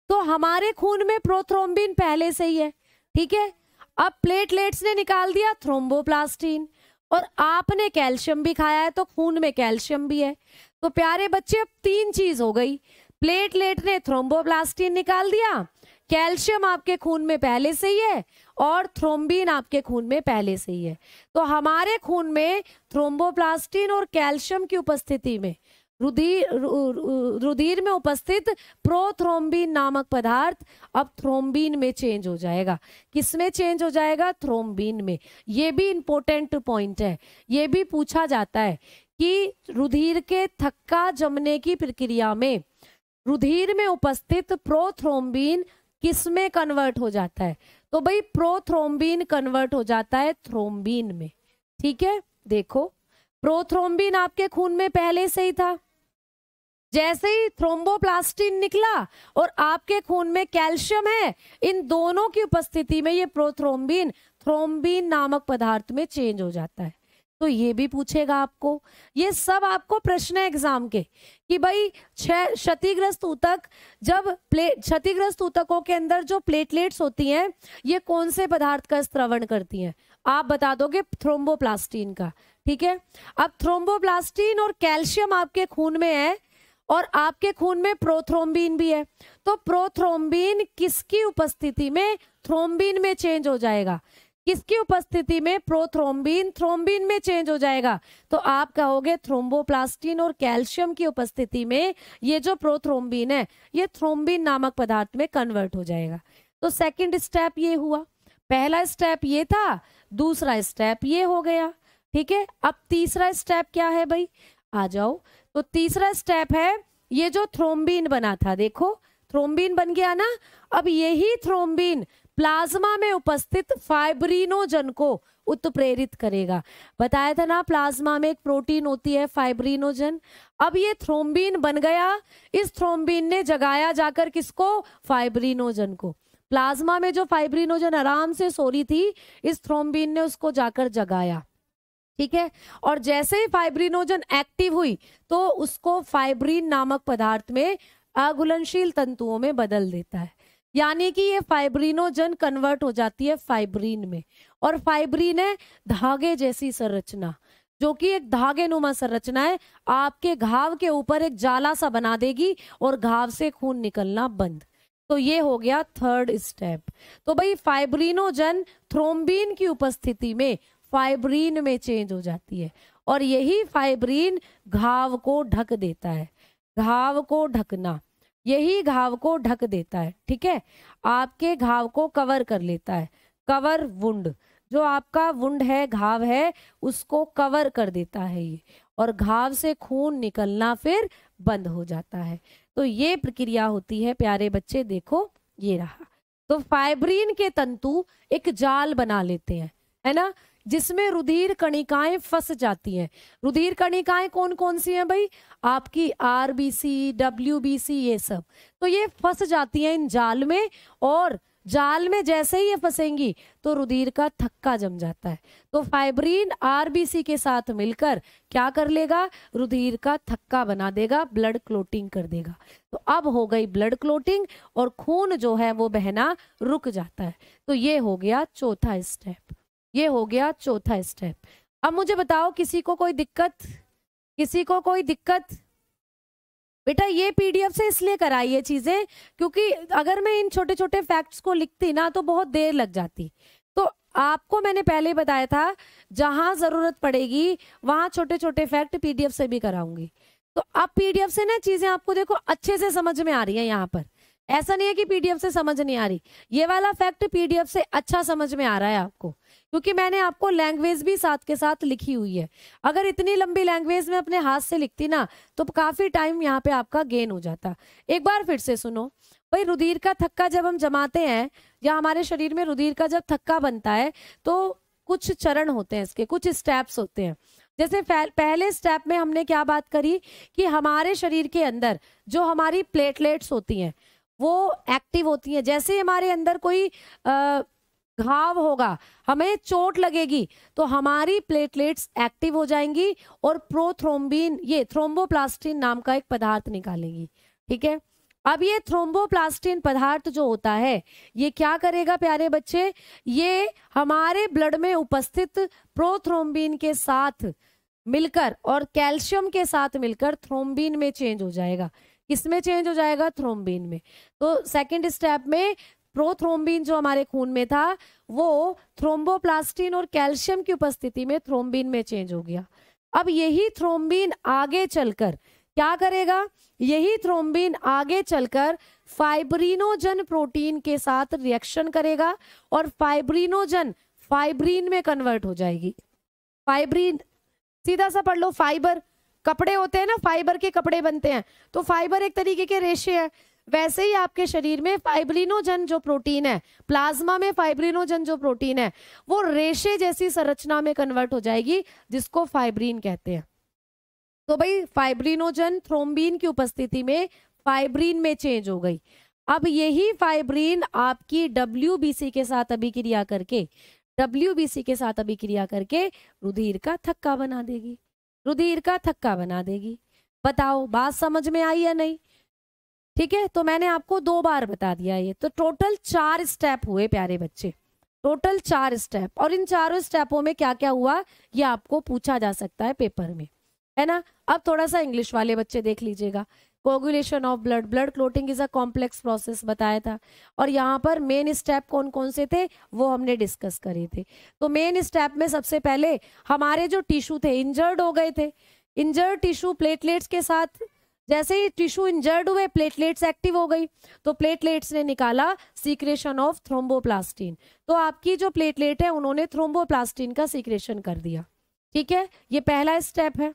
तो हमारे खून में प्रोथ्रोम्बिन पहले से ही है, ठीक है। अब प्लेटलेट्स ने निकाल दिया थ्रोम्बोप्लास्टिन और आपने कैल्शियम भी खाया है तो खून में कैल्शियम भी है। तो प्यारे बच्चे अब तीन चीज हो गई, प्लेटलेट ने थ्रोम्बोप्लास्टिन निकाल दिया, कैल्शियम आपके खून में पहले से ही है और थ्रोम्बिन आपके खून में पहले से ही है। तो हमारे खून में थ्रोम्बोप्लास्टिन और कैल्शियम की उपस्थिति में रुधिर में उपस्थित प्रोथ्रोम्बिन नामक पदार्थ अब थ्रोम्बिन में चेंज हो जाएगा। किस में चेंज हो जाएगा, थ्रोम्बिन में। ये भी इंपॉर्टेंट पॉइंट है, ये भी पूछा जाता है कि रुधिर के थक्का जमने की प्रक्रिया में रुधिर में उपस्थित प्रोथ्रोम्बिन किस में कन्वर्ट हो जाता है, तो भाई प्रोथ्रोम्बिन कन्वर्ट हो जाता है थ्रोम्बिन में। ठीक है, देखो प्रोथ्रोम्बिन आपके खून में पहले से ही था, जैसे ही थ्रोम्बोप्लास्टिन निकला और आपके खून में कैल्शियम है, इन दोनों की उपस्थिति में ये प्रोथ्रोम्बिन थ्रोम्बिन नामक पदार्थ में चेंज हो जाता है। तो ये भी पूछेगा आपको, ये सब आपको प्रश्न है एग्जाम के कि भाई क्षतिग्रस्त ऊतक, जब क्षतिग्रस्त ऊतकों के अंदर जो प्लेटलेट्स होती हैं ये कौन से पदार्थ का स्त्रवण करती हैं, आप बता दोगे थ्रोम्बोप्लास्टिन का। ठीक है, अब थ्रोम्बोप्लास्टिन और कैल्शियम आपके खून में है और आपके खून में प्रोथ्रोम्बिन भी है, तो प्रोथ्रोम्बिन किसकी उपस्थिति में थ्रोम्बिन में चेंज हो जाएगा, किसकी उपस्थिति में, प्रोथ्रोम्बिन थ्रोम्बिन में चेंज हो जाएगा। तो आप कहोगे थ्रोम्बोप्लास्टिन और कैल्शियम की उपस्थिति में ये जो प्रोथ्रोम्बिन है ये थ्रोम्बिन नामक पदार्थ में कन्वर्ट हो जाएगा। तो सेकंड स्टेप ये हुआ। पहला स्टेप ये था, दूसरा स्टेप ये हो गया। ठीक है, अब तीसरा स्टेप क्या है भाई, आ जाओ। तो तीसरा स्टेप है ये जो थ्रोम्बिन बना था, देखो थ्रोम्बिन बन गया ना। अब यही थ्रोम्बिन प्लाज्मा में उपस्थित फाइब्रिनोजन को उत्प्रेरित करेगा। बताया था ना, प्लाज्मा में एक प्रोटीन होती है फाइब्रिनोजन। अब ये थ्रोम्बिन बन गया, इस थ्रोम्बिन ने जगाया जाकर किसको, फाइब्रिनोजन को। प्लाज्मा में जो फाइब्रिनोजन आराम से सो रही थी, इस थ्रोम्बिन ने उसको जाकर जगाया। ठीक है, और जैसे ही फाइब्रिनोजन एक्टिव हुई तो उसको फाइब्रिन नामक पदार्थ में अघुलनशील तंतुओं में बदल देता है। यानी कि ये फाइब्रिनोजन कन्वर्ट हो जाती है फाइब्रिन में, और फाइब्रिन है धागे जैसी संरचना, जो कि एक धागे नुमा संरचना है, आपके घाव के ऊपर एक जाला सा बना देगी और घाव से खून निकलना बंद। तो ये हो गया थर्ड स्टेप। तो भाई फाइब्रिनोजन थ्रोम्बिन की उपस्थिति में फाइब्रिन में चेंज हो जाती है, और यही फाइब्रिन घाव को ढक देता है। घाव को ढकना, यही घाव को ढक देता है। ठीक है, आपके घाव को कवर कर लेता है। कवर वुंड, जो आपका वुंड है, घाव है, उसको कवर कर देता है ये, और घाव से खून निकलना फिर बंद हो जाता है। तो ये प्रक्रिया होती है प्यारे बच्चे, देखो ये रहा। तो फाइब्रिन के तंतु एक जाल बना लेते हैं, है ना, जिसमें रुधिर कणिकाएं फंस जाती हैं। रुधिर कणिकाएं कौन कौन सी हैं भाई, आपकी आरबीसी, डब्ल्यूबीसी, ये सब। तो ये फंस जाती हैं इन जाल में, और जाल में जैसे ही ये फंसेंगी तो रुधिर का थक्का जम जाता है। तो फाइब्रिन आरबीसी के साथ मिलकर क्या कर लेगा, रुधिर का थक्का बना देगा, ब्लड क्लोटिंग कर देगा। तो अब हो गई ब्लड क्लोटिंग, और खून जो है वो बहना रुक जाता है। तो ये हो गया चौथा स्टेप, ये हो गया चौथा स्टेप। अब मुझे बताओ, किसी को कोई दिक्कत, किसी को कोई दिक्कत? बेटा ये पीडीएफ से इसलिए कराई ये चीजें, क्योंकि अगर मैं इन छोटे छोटे फैक्ट्स को लिखती ना तो बहुत देर लग जाती। तो आपको मैंने पहले बताया था, जहां जरूरत पड़ेगी वहां छोटे छोटे फैक्ट पीडीएफ से भी कराऊंगी। तो अब पीडीएफ से ना चीजें आपको देखो अच्छे से समझ में आ रही है। यहाँ पर ऐसा नहीं है कि पीडीएफ से समझ नहीं आ रही, ये वाला फैक्ट पीडीएफ से अच्छा समझ में आ रहा है आपको, क्योंकि मैंने आपको लैंग्वेज भी साथ के साथ लिखी हुई है। अगर इतनी लंबी लैंग्वेज में अपने हाथ से लिखती ना तो काफी टाइम यहाँ पे आपका गेन हो जाता। एक बार फिर से सुनो भाई, रुधिर का थक्का जब हम जमाते हैं, या हमारे शरीर में रुधिर का जब थक्का बनता है, तो कुछ चरण होते हैं, इसके कुछ स्टेप्स होते हैं। जैसे पहले स्टेप में हमने क्या बात करी कि हमारे शरीर के अंदर जो हमारी प्लेटलेट्स होती हैं वो एक्टिव होती हैं। जैसे ही हमारे अंदर कोई घाव होगा, हमें चोट लगेगी, तो हमारी प्लेटलेट्स एक्टिव हो जाएंगी और प्रोथ्रोम्बिन, ये थ्रोम्बोप्लास्टिन नाम का एक पदार्थ निकालेंगी। ठीक है, अब ये थ्रोम्बोप्लास्टिन पदार्थ जो होता है, ये क्या करेगा प्यारे बच्चे, ये हमारे ब्लड में उपस्थित प्रोथ्रोम्बिन के साथ मिलकर और कैल्शियम के साथ मिलकर थ्रोम्बिन में चेंज हो जाएगा। किसमें चेंज हो जाएगा, थ्रोम्बिन में। तो सेकंड स्टेप में प्रोथ्रोम्बिन जो हमारे खून में था वो थ्रोम्बोप्लास्टिन और कैल्शियम की उपस्थिति में थ्रोम्बिन में चेंज हो गया। अब यही थ्रोम्बिन आगे चलकर क्या करेगा, यही थ्रोम्बिन आगे चलकर फाइब्रिनोजन प्रोटीन के साथ रिएक्शन करेगा और फाइब्रिनोजन फाइब्रिन में कन्वर्ट हो जाएगी। फाइब्रिन सीधा सा पढ़ लो, फाइबर कपड़े होते हैं ना, फाइबर के कपड़े बनते हैं, तो फाइबर एक तरीके के रेशे हैं। वैसे ही आपके शरीर में फाइब्रिनोजन जो प्रोटीन है, प्लाज्मा में फाइब्रिनोजन जो प्रोटीन है, वो रेशे जैसी संरचना में कन्वर्ट हो जाएगी, जिसको फाइब्रिन कहते हैं। तो भाई फाइब्रिनोजन थ्रोम्बिन की उपस्थिति में फाइब्रिन में चेंज हो गई। अब यही फाइब्रिन आपकी डब्ल्यूबीसी के साथ अभिक्रिया करके, डब्ल्यूबीसी के साथ अभिक्रिया करके रुधिर का थक्का बना देगी, रुधिर का थक्का बना देगी। बताओ बात समझ में आई या नहीं? ठीक है, तो मैंने आपको 2 बार बता दिया ये। तो टोटल 4 स्टेप हुए प्यारे बच्चे, टोटल 4 स्टेप। और इन चारों स्टेपों में क्या क्या हुआ ये आपको पूछा जा सकता है पेपर में, है ना। अब थोड़ा सा इंग्लिश वाले बच्चे देख लीजिएगा। Coagulation of blood, blood clotting is a complex process बताया था, और यहाँ पर मेन स्टेप कौन कौन से थे वो हमने डिस्कस करे थे। तो मेन स्टेप में सबसे पहले हमारे जो टिश्यू थे इंजर्ड हो गए थे, इंजर्ड टिश्यू प्लेटलेट्स के साथ जैसे ही टिश्यू इंजर्ड हुए प्लेटलेट्स एक्टिव हो गई, तो प्लेटलेट्स ने निकाला सीक्रेशन ऑफ थ्रोम्बोप्लास्टिन। तो आपकी जो प्लेटलेट है उन्होंने थ्रोम्बोप्लास्टिन का सीक्रेशन कर दिया। ठीक है, ये पहला स्टेप है,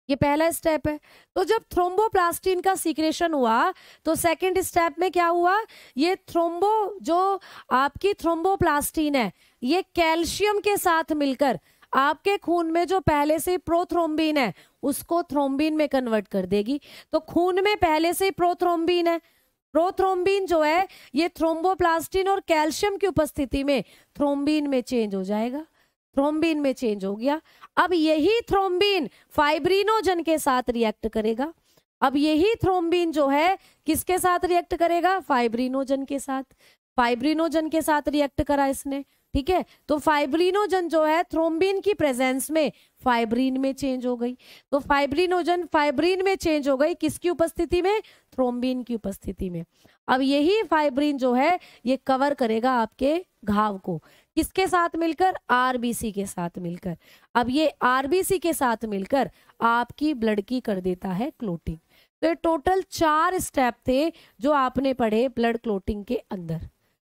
ये पहला स्टेप है। तो जब थ्रोम्बोप्लास्टिन का सीक्रेशन हुआ तो सेकंड स्टेप में क्या हुआ, ये जो आपकी थ्रोम्बोप्लास्टिन है ये कैल्शियम के साथ मिलकर आपके खून में जो पहले से प्रोथ्रोम्बिन है उसको थ्रोम्बिन में कन्वर्ट कर देगी। तो खून में पहले से प्रोथ्रोम्बिन है, प्रोथ्रोम्बिन जो है ये थ्रोम्बोप्लास्टिन और कैल्शियम की उपस्थिति में थ्रोम्बिन में चेंज हो जाएगा, थ्रोम्बिन में चेंज हो गया। अब यही थ्रोम्बिन फाइब्रिनोजन के साथ रिएक्ट करेगा। अब यही थ्रोम्बिन जो है किसके साथ रिएक्ट करेगा, फाइब्रिनोजन के साथ। फाइब्रिनोजन के साथ रिएक्ट करा इसने, ठीक है। तो फाइब्रिनोजन जो है थ्रोम्बिन की प्रेजेंस में फाइब्रिन में चेंज हो गई। तो फाइब्रिनोजन फाइब्रिन में चेंज हो गई, किसकी उपस्थिति में, थ्रोम्बिन की उपस्थिति में। अब यही फाइब्रिन जो है ये कवर करेगा आपके घाव को, किसके साथ मिलकर, आरबीसी के साथ मिलकर। अब ये आरबीसी के साथ मिलकर आपकी ब्लड की कर देता है क्लोटिंग। तो ये टोटल 4 स्टेप थे जो आपने पढ़े ब्लड क्लोटिंग के अंदर,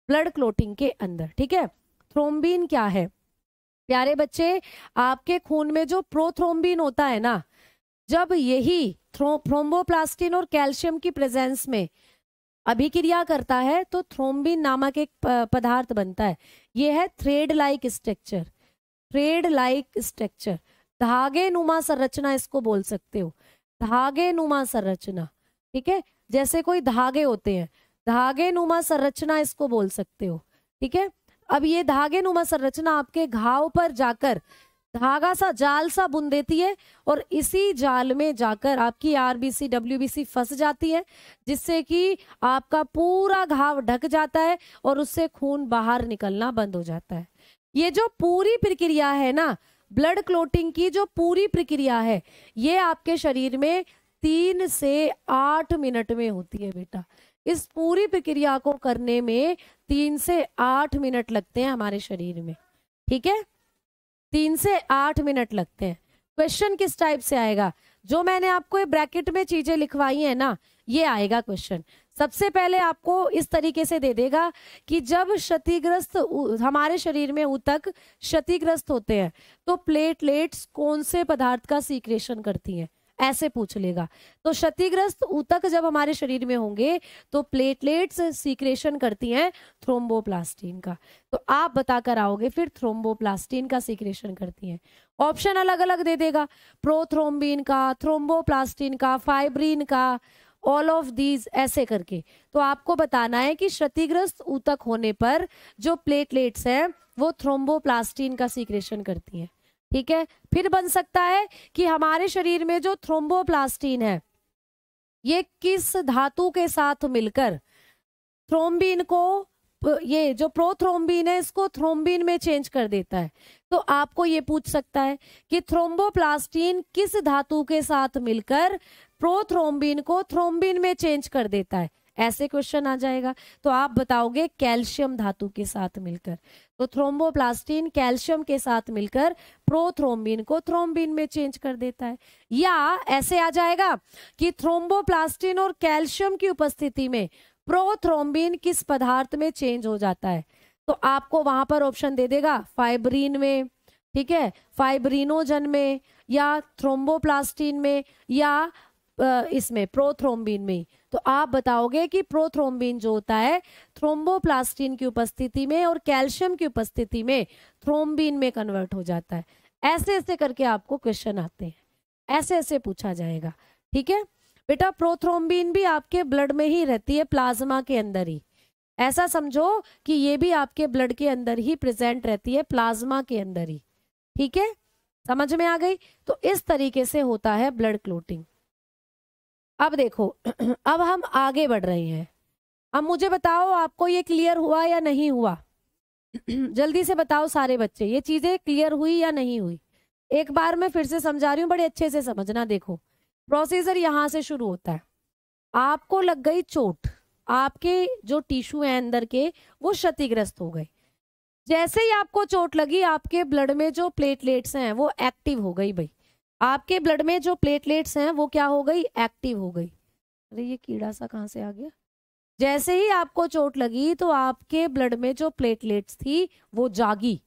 ब्लड क्लोटिंग के अंदर, ठीक है। थ्रोम्बिन क्या है प्यारे बच्चे, आपके खून में जो प्रोथ्रोम्बिन होता है ना, जब यही थ्रोम्बोप्लास्टिन और कैल्शियम की प्रेजेंस में अभिक्रिया करता है तो थ्रोम्बिन नामक एक पदार्थ बनता है। ये है thread like structure, thread like structure, धागे नुमा संरचना इसको बोल सकते हो, धागे नुमा संरचना, ठीक है। जैसे कोई धागे होते हैं, धागे नुमा संरचना इसको बोल सकते हो, ठीक है। अब ये धागे नुमा संरचना आपके घाव पर जाकर धागा सा जाल सा बुन देती है और इसी जाल में जाकर आपकी आरबीसी डब्ल्यूबीसी फंस जाती है, जिससे कि आपका पूरा घाव ढक जाता है और उससे खून बाहर निकलना बंद हो जाता है। ये जो पूरी प्रक्रिया है ना, ब्लड क्लोटिंग की जो पूरी प्रक्रिया है, ये आपके शरीर में 3 से 8 मिनट में होती है बेटा। इस पूरी प्रक्रिया को करने में 3 से 8 मिनट लगते हैं हमारे शरीर में, ठीक है। 3 से 8 मिनट लगते हैं। क्वेश्चन किस टाइप से आएगा, जो मैंने आपको ये ब्रैकेट में चीजें लिखवाई है ना, ये आएगा क्वेश्चन। सबसे पहले आपको इस तरीके से दे देगा कि जब क्षतिग्रस्त हमारे शरीर में ऊतक क्षतिग्रस्त होते हैं तो प्लेटलेट्स कौन से पदार्थ का सीक्रेशन करती हैं, ऐसे पूछ लेगा। तो क्षतिग्रस्त ऊतक जब हमारे शरीर में होंगे तो प्लेटलेट्स सीक्रेशन करती हैं थ्रोम्बोप्लास्टिन का। तो आप बता कर आओगे फिर थ्रोम्बोप्लास्टिन का सीक्रेशन करती हैं। ऑप्शन अलग अलग दे देगा, प्रोथ्रोम्बिन का, थ्रोम्बोप्लास्टिन का, फाइब्रिन का, ऑल ऑफ दीज ऐसे करके। तो आपको बताना है कि क्षतिग्रस्त ऊतक होने पर जो प्लेटलेट्स हैं वो थ्रोम्बोप्लास्टिन का सीक्रेशन करती हैं, ठीक है। फिर बन सकता है कि हमारे शरीर में जो थ्रोम्बोप्लास्टिन है ये किस धातु के साथ मिलकर थ्रोम्बिन को, ये जो प्रोथ्रोम्बिन है इसको थ्रोम्बिन में चेंज कर देता है। तो आपको ये पूछ सकता है कि थ्रोम्बोप्लास्टिन किस धातु के साथ मिलकर प्रोथ्रोम्बिन को थ्रोम्बिन में चेंज कर देता है, ऐसे क्वेश्चन आ जाएगा। तो आप बताओगे कैल्शियम धातु के साथ मिलकर। तो थ्रोम्बोप्लास्टिन कैल्शियम के साथ मिलकर प्रोथ्रोम्बिन को थ्रोम्बिन में चेंज कर देता है। या ऐसे आ जाएगा कि थ्रोम्बोप्लास्टिन और कैल्शियम की उपस्थिति में प्रोथ्रोम्बिन किस पदार्थ में चेंज हो जाता है। तो आपको वहां पर ऑप्शन दे देगा फाइब्रिन में, ठीक है, फाइब्रिनोजन में, या थ्रोम्बोप्लास्टिन में, या इसमें प्रोथ्रोम्बिन में। तो आप बताओगे कि प्रोथ्रोम्बिन जो होता है थ्रोम्बोप्लास्टिन की उपस्थिति में और कैल्शियम की उपस्थिति में थ्रोम्बिन में कन्वर्ट हो जाता है। ऐसे ऐसे करके आपको क्वेश्चन आते हैं, ऐसे ऐसे पूछा जाएगा, ठीक है बेटा। प्रोथ्रोम्बिन भी आपके ब्लड में ही रहती है, प्लाज्मा के अंदर ही। ऐसा समझो कि ये भी आपके ब्लड के अंदर ही प्रेजेंट रहती है, प्लाज्मा के अंदर ही, ठीक है, समझ में आ गई। तो इस तरीके से होता है ब्लड क्लोटिंग। अब देखो अब हम आगे बढ़ रहे हैं। अब मुझे बताओ आपको ये क्लियर हुआ या नहीं हुआ जल्दी से बताओ सारे बच्चे, ये चीजें क्लियर हुई या नहीं हुई। एक बार मैं फिर से समझा रही हूँ, बड़े अच्छे से समझना। देखो प्रोसीजर यहाँ से शुरू होता है। आपको लग गई चोट, आपके जो टिश्यू है अंदर के वो क्षतिग्रस्त हो गए। जैसे ही आपको चोट लगी आपके ब्लड में जो प्लेटलेट्स हैं वो एक्टिव हो गई भाई। आपके ब्लड में जो प्लेटलेट्स हैं वो क्या हो गई, एक्टिव हो गई। अरे ये कीड़ा सा कहाँ से आ गया। जैसे ही आपको चोट लगी तो आपके ब्लड में जो प्लेटलेट्स थी वो जागी,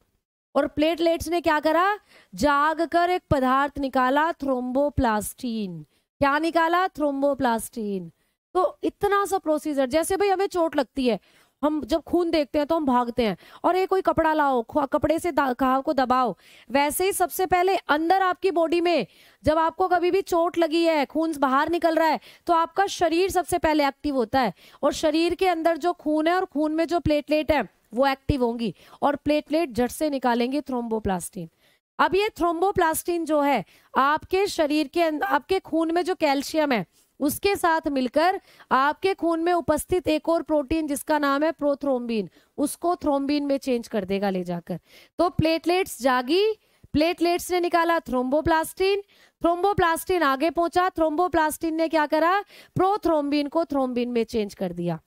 और प्लेटलेट्स ने क्या करा, जाग कर एक पदार्थ निकाला, थ्रोम्बोप्लास्टिन। क्या निकाला, थ्रोम्बोप्लास्टिन। तो इतना सा प्रोसीजर, जैसे भाई हमें चोट लगती है, हम जब खून देखते हैं तो हम भागते हैं, और ये कोई कपड़ा लाओ, कपड़े से घाव को दबाओ, वैसे ही सबसे पहले अंदर आपकी बॉडी में जब आपको कभी भी चोट लगी है, खून बाहर निकल रहा है, तो आपका शरीर सबसे पहले एक्टिव होता है, और शरीर के अंदर जो खून है और खून में जो प्लेटलेट है वो एक्टिव होंगी, और प्लेटलेट जड़ से निकालेंगे थ्रोम्बोप्लास्टिन। अब ये थ्रोम्बोप्लास्टिन जो है आपके शरीर के अंदर, आपके खून में जो कैल्शियम है उसके साथ मिलकर आपके खून में उपस्थित एक और प्रोटीन जिसका नाम है प्रोथ्रोम्बिन, उसको थ्रोम्बिन में चेंज कर देगा ले जाकर। तो प्लेटलेट्स जागी, प्लेटलेट्स ने निकाला थ्रोम्बोप्लास्टिन, थ्रोम्बोप्लास्टिन आगे पहुंचा, थ्रोम्बोप्लास्टिन ने क्या करा, प्रोथ्रोम्बिन को थ्रोम्बिन में चेंज कर दिया।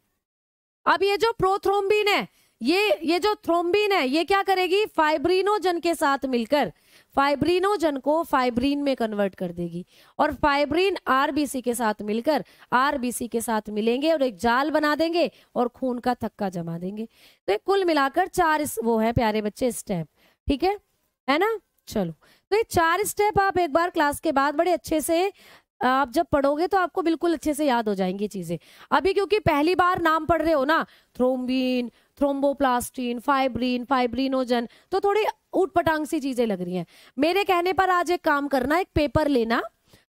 अब ये जो प्रोथ्रोम्बिन है, ये जो थ्रोम्बिन है, ये क्या करेगी, फाइब्रिनोजन के साथ मिलकर फाइब्रिनोजन को फाइब्रिन में कन्वर्ट कर देगी, और फाइब्रिन आरबीसी के साथ मिलकर आरबीसी के साथ मिलेंगे और एक जाल बना देंगे और खून का थक्का जमा देंगे। तो कुल मिलाकर 4 वो है प्यारे बच्चे स्टेप, ठीक है ना। चलो, तो ये 4 स्टेप आप एक बार क्लास के बाद बड़े अच्छे से आप जब पढ़ोगे तो आपको बिल्कुल अच्छे से याद हो जाएंगी चीजें। अभी क्योंकि पहली बार नाम पढ़ रहे हो ना, थ्रोम्बिन, थ्रोम्बोप्लास्टिन, फाइब्रिन, फाइब्रिनोजन, तो थोड़ी ऊटपटांग सी चीजें लग रही हैं। मेरे कहने पर आज एक काम करना, एक पेपर लेना,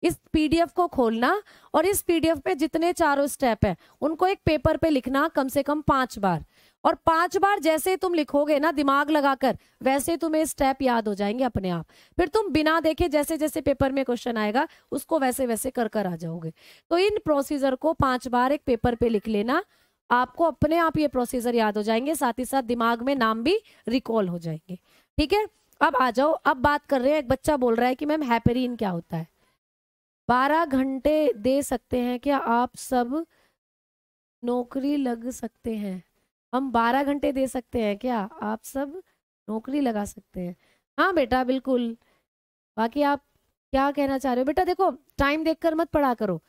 इस पीडीएफ को खोलना, और इस पीडीएफ पे जितने 4 स्टेप है उनको एक पेपर पे लिखना कम से कम 5 बार, और 5 बार जैसे तुम लिखोगे ना दिमाग लगाकर, वैसे तुम्हें स्टेप याद हो जाएंगे अपने आप। फिर तुम बिना देखे जैसे जैसे पेपर में क्वेश्चन आएगा उसको वैसे वैसे कर कर आ जाओगे। तो इन प्रोसीजर को 5 बार एक पेपर पे लिख लेना, आपको अपने आप ये प्रोसीजर याद हो जाएंगे, साथ ही साथ दिमाग में नाम भी रिकॉल हो जाएंगे। ठीक है, अब आ जाओ, अब बात कर रहे हैं। एक बच्चा बोल रहा है कि मैम हेपेरिन क्या होता है। 12 घंटे दे सकते हैं क्या आप सब, नौकरी लग सकते हैं। हम 12 घंटे दे सकते हैं क्या आप सब, नौकरी लगा सकते हैं। हाँ बेटा बिल्कुल। बाकी आप क्या कहना चाह रहे हो बेटा, देखो टाइम देखकर मत पढ़ा करो,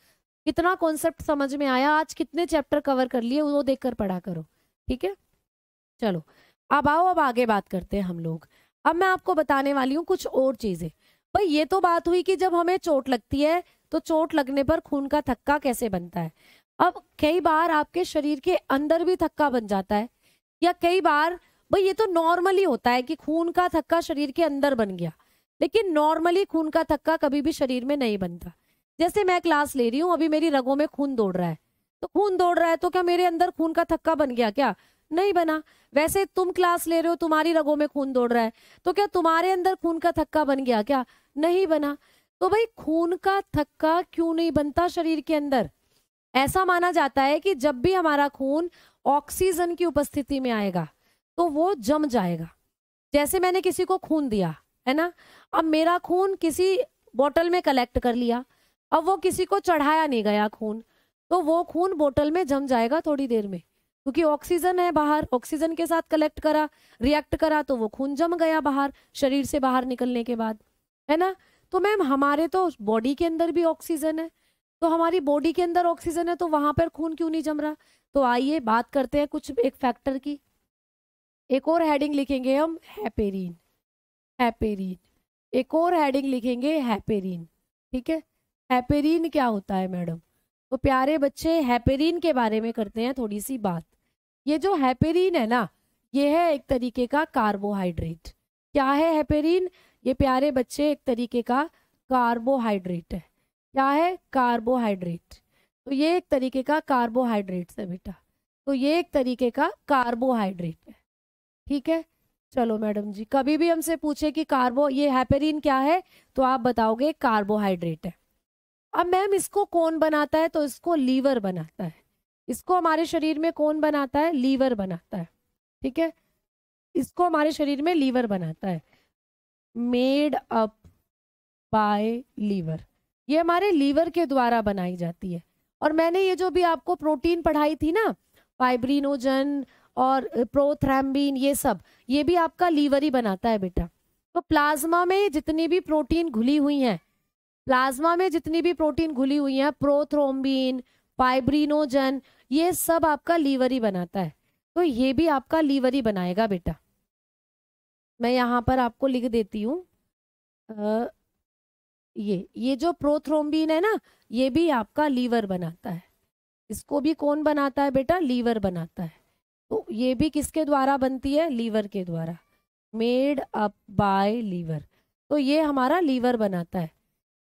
कितना कॉन्सेप्ट समझ में आया, आज कितने चैप्टर कवर कर लिए वो देखकर पढ़ा करो, ठीक है। चलो अब आओ, अब आगे बात करते हैं हम लोग। अब मैं आपको बताने वाली हूँ कुछ और चीजें। भाई ये तो बात हुई कि जब हमें चोट लगती है तो चोट लगने पर खून का थक्का कैसे बनता है। अब कई बार आपके शरीर के अंदर भी थक्का बन जाता है, या कई बार भाई ये तो नॉर्मली होता है कि खून का थक्का शरीर के अंदर बन गया, लेकिन नॉर्मली खून का थक्का कभी भी शरीर में नहीं बनता। जैसे मैं क्लास ले रही हूँ, अभी मेरी रगों में खून दौड़ रहा है, तो खून दौड़ रहा है तो क्या मेरे अंदर खून का थक्का बन गया क्या, नहीं बना। वैसे तुम क्लास ले रहे हो, तुम्हारी रगों में खून दौड़ रहा है, तो क्या तुम्हारे अंदर खून का थक्का बन गया क्या, नहीं बना। तो भाई खून का थक्का क्यों नहीं बनता शरीर के अंदर, ऐसा माना जाता है कि जब भी हमारा खून ऑक्सीजन की उपस्थिति में आएगा तो वो जम जाएगा। जैसे मैंने किसी को खून दिया है ना, अब मेरा खून किसी बोतल में कलेक्ट कर लिया, अब वो किसी को चढ़ाया नहीं गया खून, तो वो खून बोतल में जम जाएगा थोड़ी देर में, क्योंकि ऑक्सीजन है बाहर, ऑक्सीजन के साथ कलेक्ट करा, रिएक्ट करा, तो वो खून जम गया बाहर, शरीर से बाहर निकलने के बाद, है ना। तो मैम हमारे तो बॉडी के अंदर भी ऑक्सीजन है, तो हमारी बॉडी के अंदर ऑक्सीजन है तो वहां पर खून क्यों नहीं जम रहा। तो आइए बात करते हैं कुछ एक फैक्टर की। एक और हेडिंग लिखेंगे हम, हेपेरिन, हेपेरिन। एक और हेडिंग लिखेंगे हेपेरिन, ठीक है। हेपेरिन क्या होता है मैडम, तो प्यारे बच्चे हेपेरिन के बारे में करते हैं थोड़ी सी बात। ये जो हेपेरिन है ना, ये है एक तरीके का कार्बोहाइड्रेट। क्या है हेपेरिन, ये प्यारे बच्चे एक तरीके का कार्बोहाइड्रेट है। क्या है, कार्बोहाइड्रेट। तो ये एक तरीके का कार्बोहाइड्रेट है बेटा, तो ये एक तरीके का कार्बोहाइड्रेट है, ठीक है। चलो मैडम जी, कभी भी हमसे पूछे कि ये हेपेरिन क्या है, तो आप बताओगे कार्बोहाइड्रेट है। अब मैम इसको कौन बनाता है, तो इसको लीवर बनाता है। इसको हमारे शरीर में कौन बनाता है, लीवर बनाता है, ठीक है। इसको हमारे शरीर में लीवर बनाता है, मेड अप बाय लीवर, ये हमारे लीवर के द्वारा बनाई जाती है। और मैंने ये जो भी आपको प्रोटीन पढ़ाई थी ना, फाइब्रिनोजन और प्रोथ्रैम्बिन, ये सब ये भी आपका लीवर ही बनाता है बेटा। तो प्लाज्मा में जितनी भी प्रोटीन घुली हुई हैं प्लाज्मा में जितनी भी प्रोटीन घुली हुई है, प्रोथ्रोम्बिन, फाइब्रिनोजन, ये सब आपका लीवर ही बनाता है। तो ये भी आपका लीवर ही बनाएगा बेटा। मैं यहाँ पर आपको लिख देती हूँ, ये जो प्रोथ्रोम्बिन है ना, ये भी आपका लीवर बनाता है। इसको भी कौन बनाता है बेटा? लीवर बनाता है। तो ये भी किसके द्वारा बनती है? लीवर के द्वारा, मेड अप बाय लीवर। तो ये हमारा लीवर बनाता है।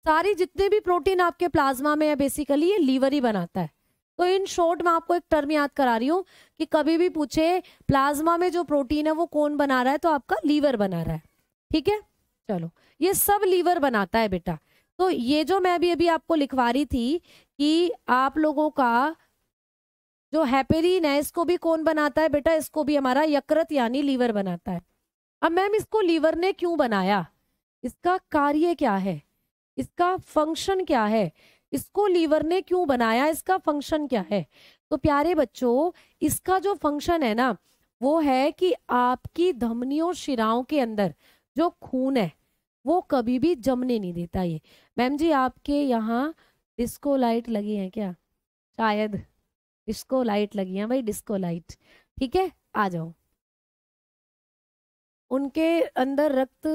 सारी जितने भी प्रोटीन आपके प्लाज्मा में है, बेसिकली ये लीवर ही बनाता है। तो इन शॉर्ट मैं आपको एक टर्म याद करा रही हूँ कि कभी भी पूछे प्लाज्मा में जो प्रोटीन है वो कौन बना रहा है, तो आपका लीवर बना रहा है। ठीक है, चलो, ये सब लीवर बनाता है बेटा। तो ये जो मैं अभी आपको लिखवा रही थी कि आप लोगों का जो हेपेरिन है, इसको भी कौन बनाता है बेटा? इसको भी हमारा यकृत यानी लीवर बनाता है। अब मैम इसको लीवर ने क्यों बनाया, इसका कार्य क्या है, इसका फंक्शन क्या है, इसको लीवर ने क्यों बनाया, इसका फंक्शन क्या है? तो प्यारे बच्चों, इसका जो फंक्शन है ना, वो है कि आपकी धमनियों शिराओं के अंदर जो खून है वो कभी भी जमने नहीं देता। ये मैम जी आपके यहाँ डिस्को लाइट लगी है क्या? शायद डिस्को लाइट लगी है भाई, डिस्को लाइट। ठीक है, आ जाओ। उनके अंदर रक्त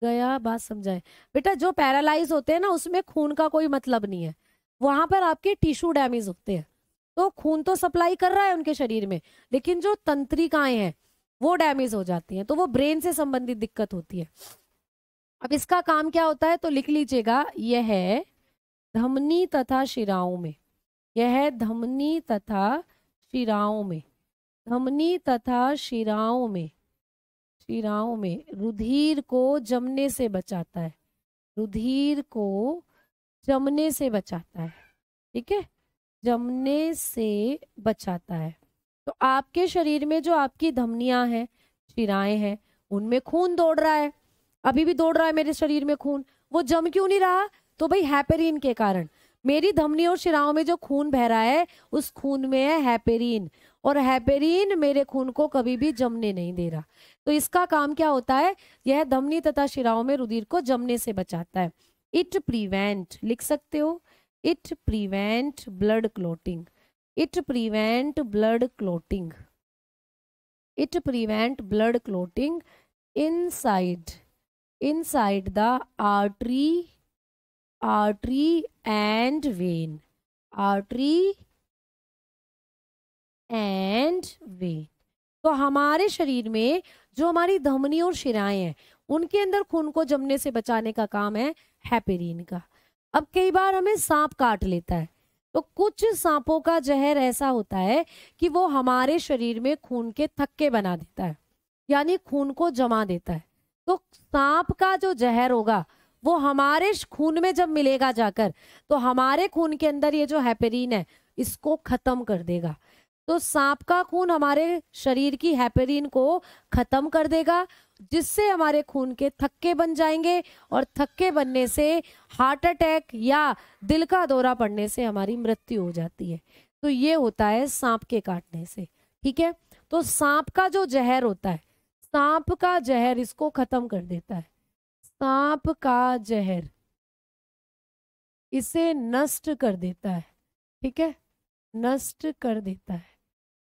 गया, बात समझाए बेटा। जो पैरालाइज होते हैं ना, उसमें खून का कोई मतलब नहीं है, वहां पर आपके टिश्यू डैमेज होते हैं। तो खून तो सप्लाई कर रहा है उनके शरीर में, लेकिन जो तंत्रिकाएं हैं वो डैमेज हो जाती हैं, तो वो ब्रेन से संबंधित दिक्कत होती है। अब इसका काम क्या होता है, तो लिख लीजिएगा, यह है धमनी तथा शिराओं में, यह है धमनी तथा शिराओं में, धमनी तथा शिराओं में, शिराओं में रुधिर को जमने से बचाता है, रुधिर को जमने से बचाता है। ठीक है, जमने से बचाता है। तो आपके शरीर में जो आपकी धमनियां हैं, शिराएं हैं, उनमें खून दौड़ रहा है, अभी भी दौड़ रहा है मेरे शरीर में खून। वो जम क्यों नहीं रहा? तो भाई हेपेरिन के कारण। मेरी धमनी और शिराओं में जो खून बह रहा है, उस खून में है हेपेरिन, और हेपेरिन मेरे खून को कभी भी जमने नहीं दे रहा। तो इसका काम क्या होता है? यह धमनी तथा शिराओं में रुधिर को जमने से बचाता है। इट प्रिवेंट, लिख सकते हो, it prevent blood clotting, it prevent blood clotting, it prevent blood clotting inside the artery and vein, artery and vein। तो हमारे शरीर में जो हमारी धमनी और शिराएं हैं, उनके अंदर खून को जमने से बचाने का काम है हेपेरिन का। अब कई बार हमें सांप काट लेता है, तो कुछ सांपों का जहर ऐसा होता है कि वो हमारे शरीर में खून के थक्के बना देता है, यानी खून को जमा देता है। तो सांप का जो जहर होगा वो हमारे खून में जब मिलेगा जाकर, तो हमारे खून के अंदर ये जो हेपेरिन है इसको खत्म कर देगा। तो सांप का खून हमारे शरीर की हेपेरिन को खत्म कर देगा, जिससे हमारे खून के थक्के बन जाएंगे, और थक्के बनने से हार्ट अटैक या दिल का दौरा पड़ने से हमारी मृत्यु हो जाती है। तो ये होता है सांप के काटने से। ठीक है, तो सांप का जो जहर होता है, सांप का जहर इसको खत्म कर देता है, सांप का जहर इसे नष्ट कर देता है। ठीक है, नष्ट कर देता है।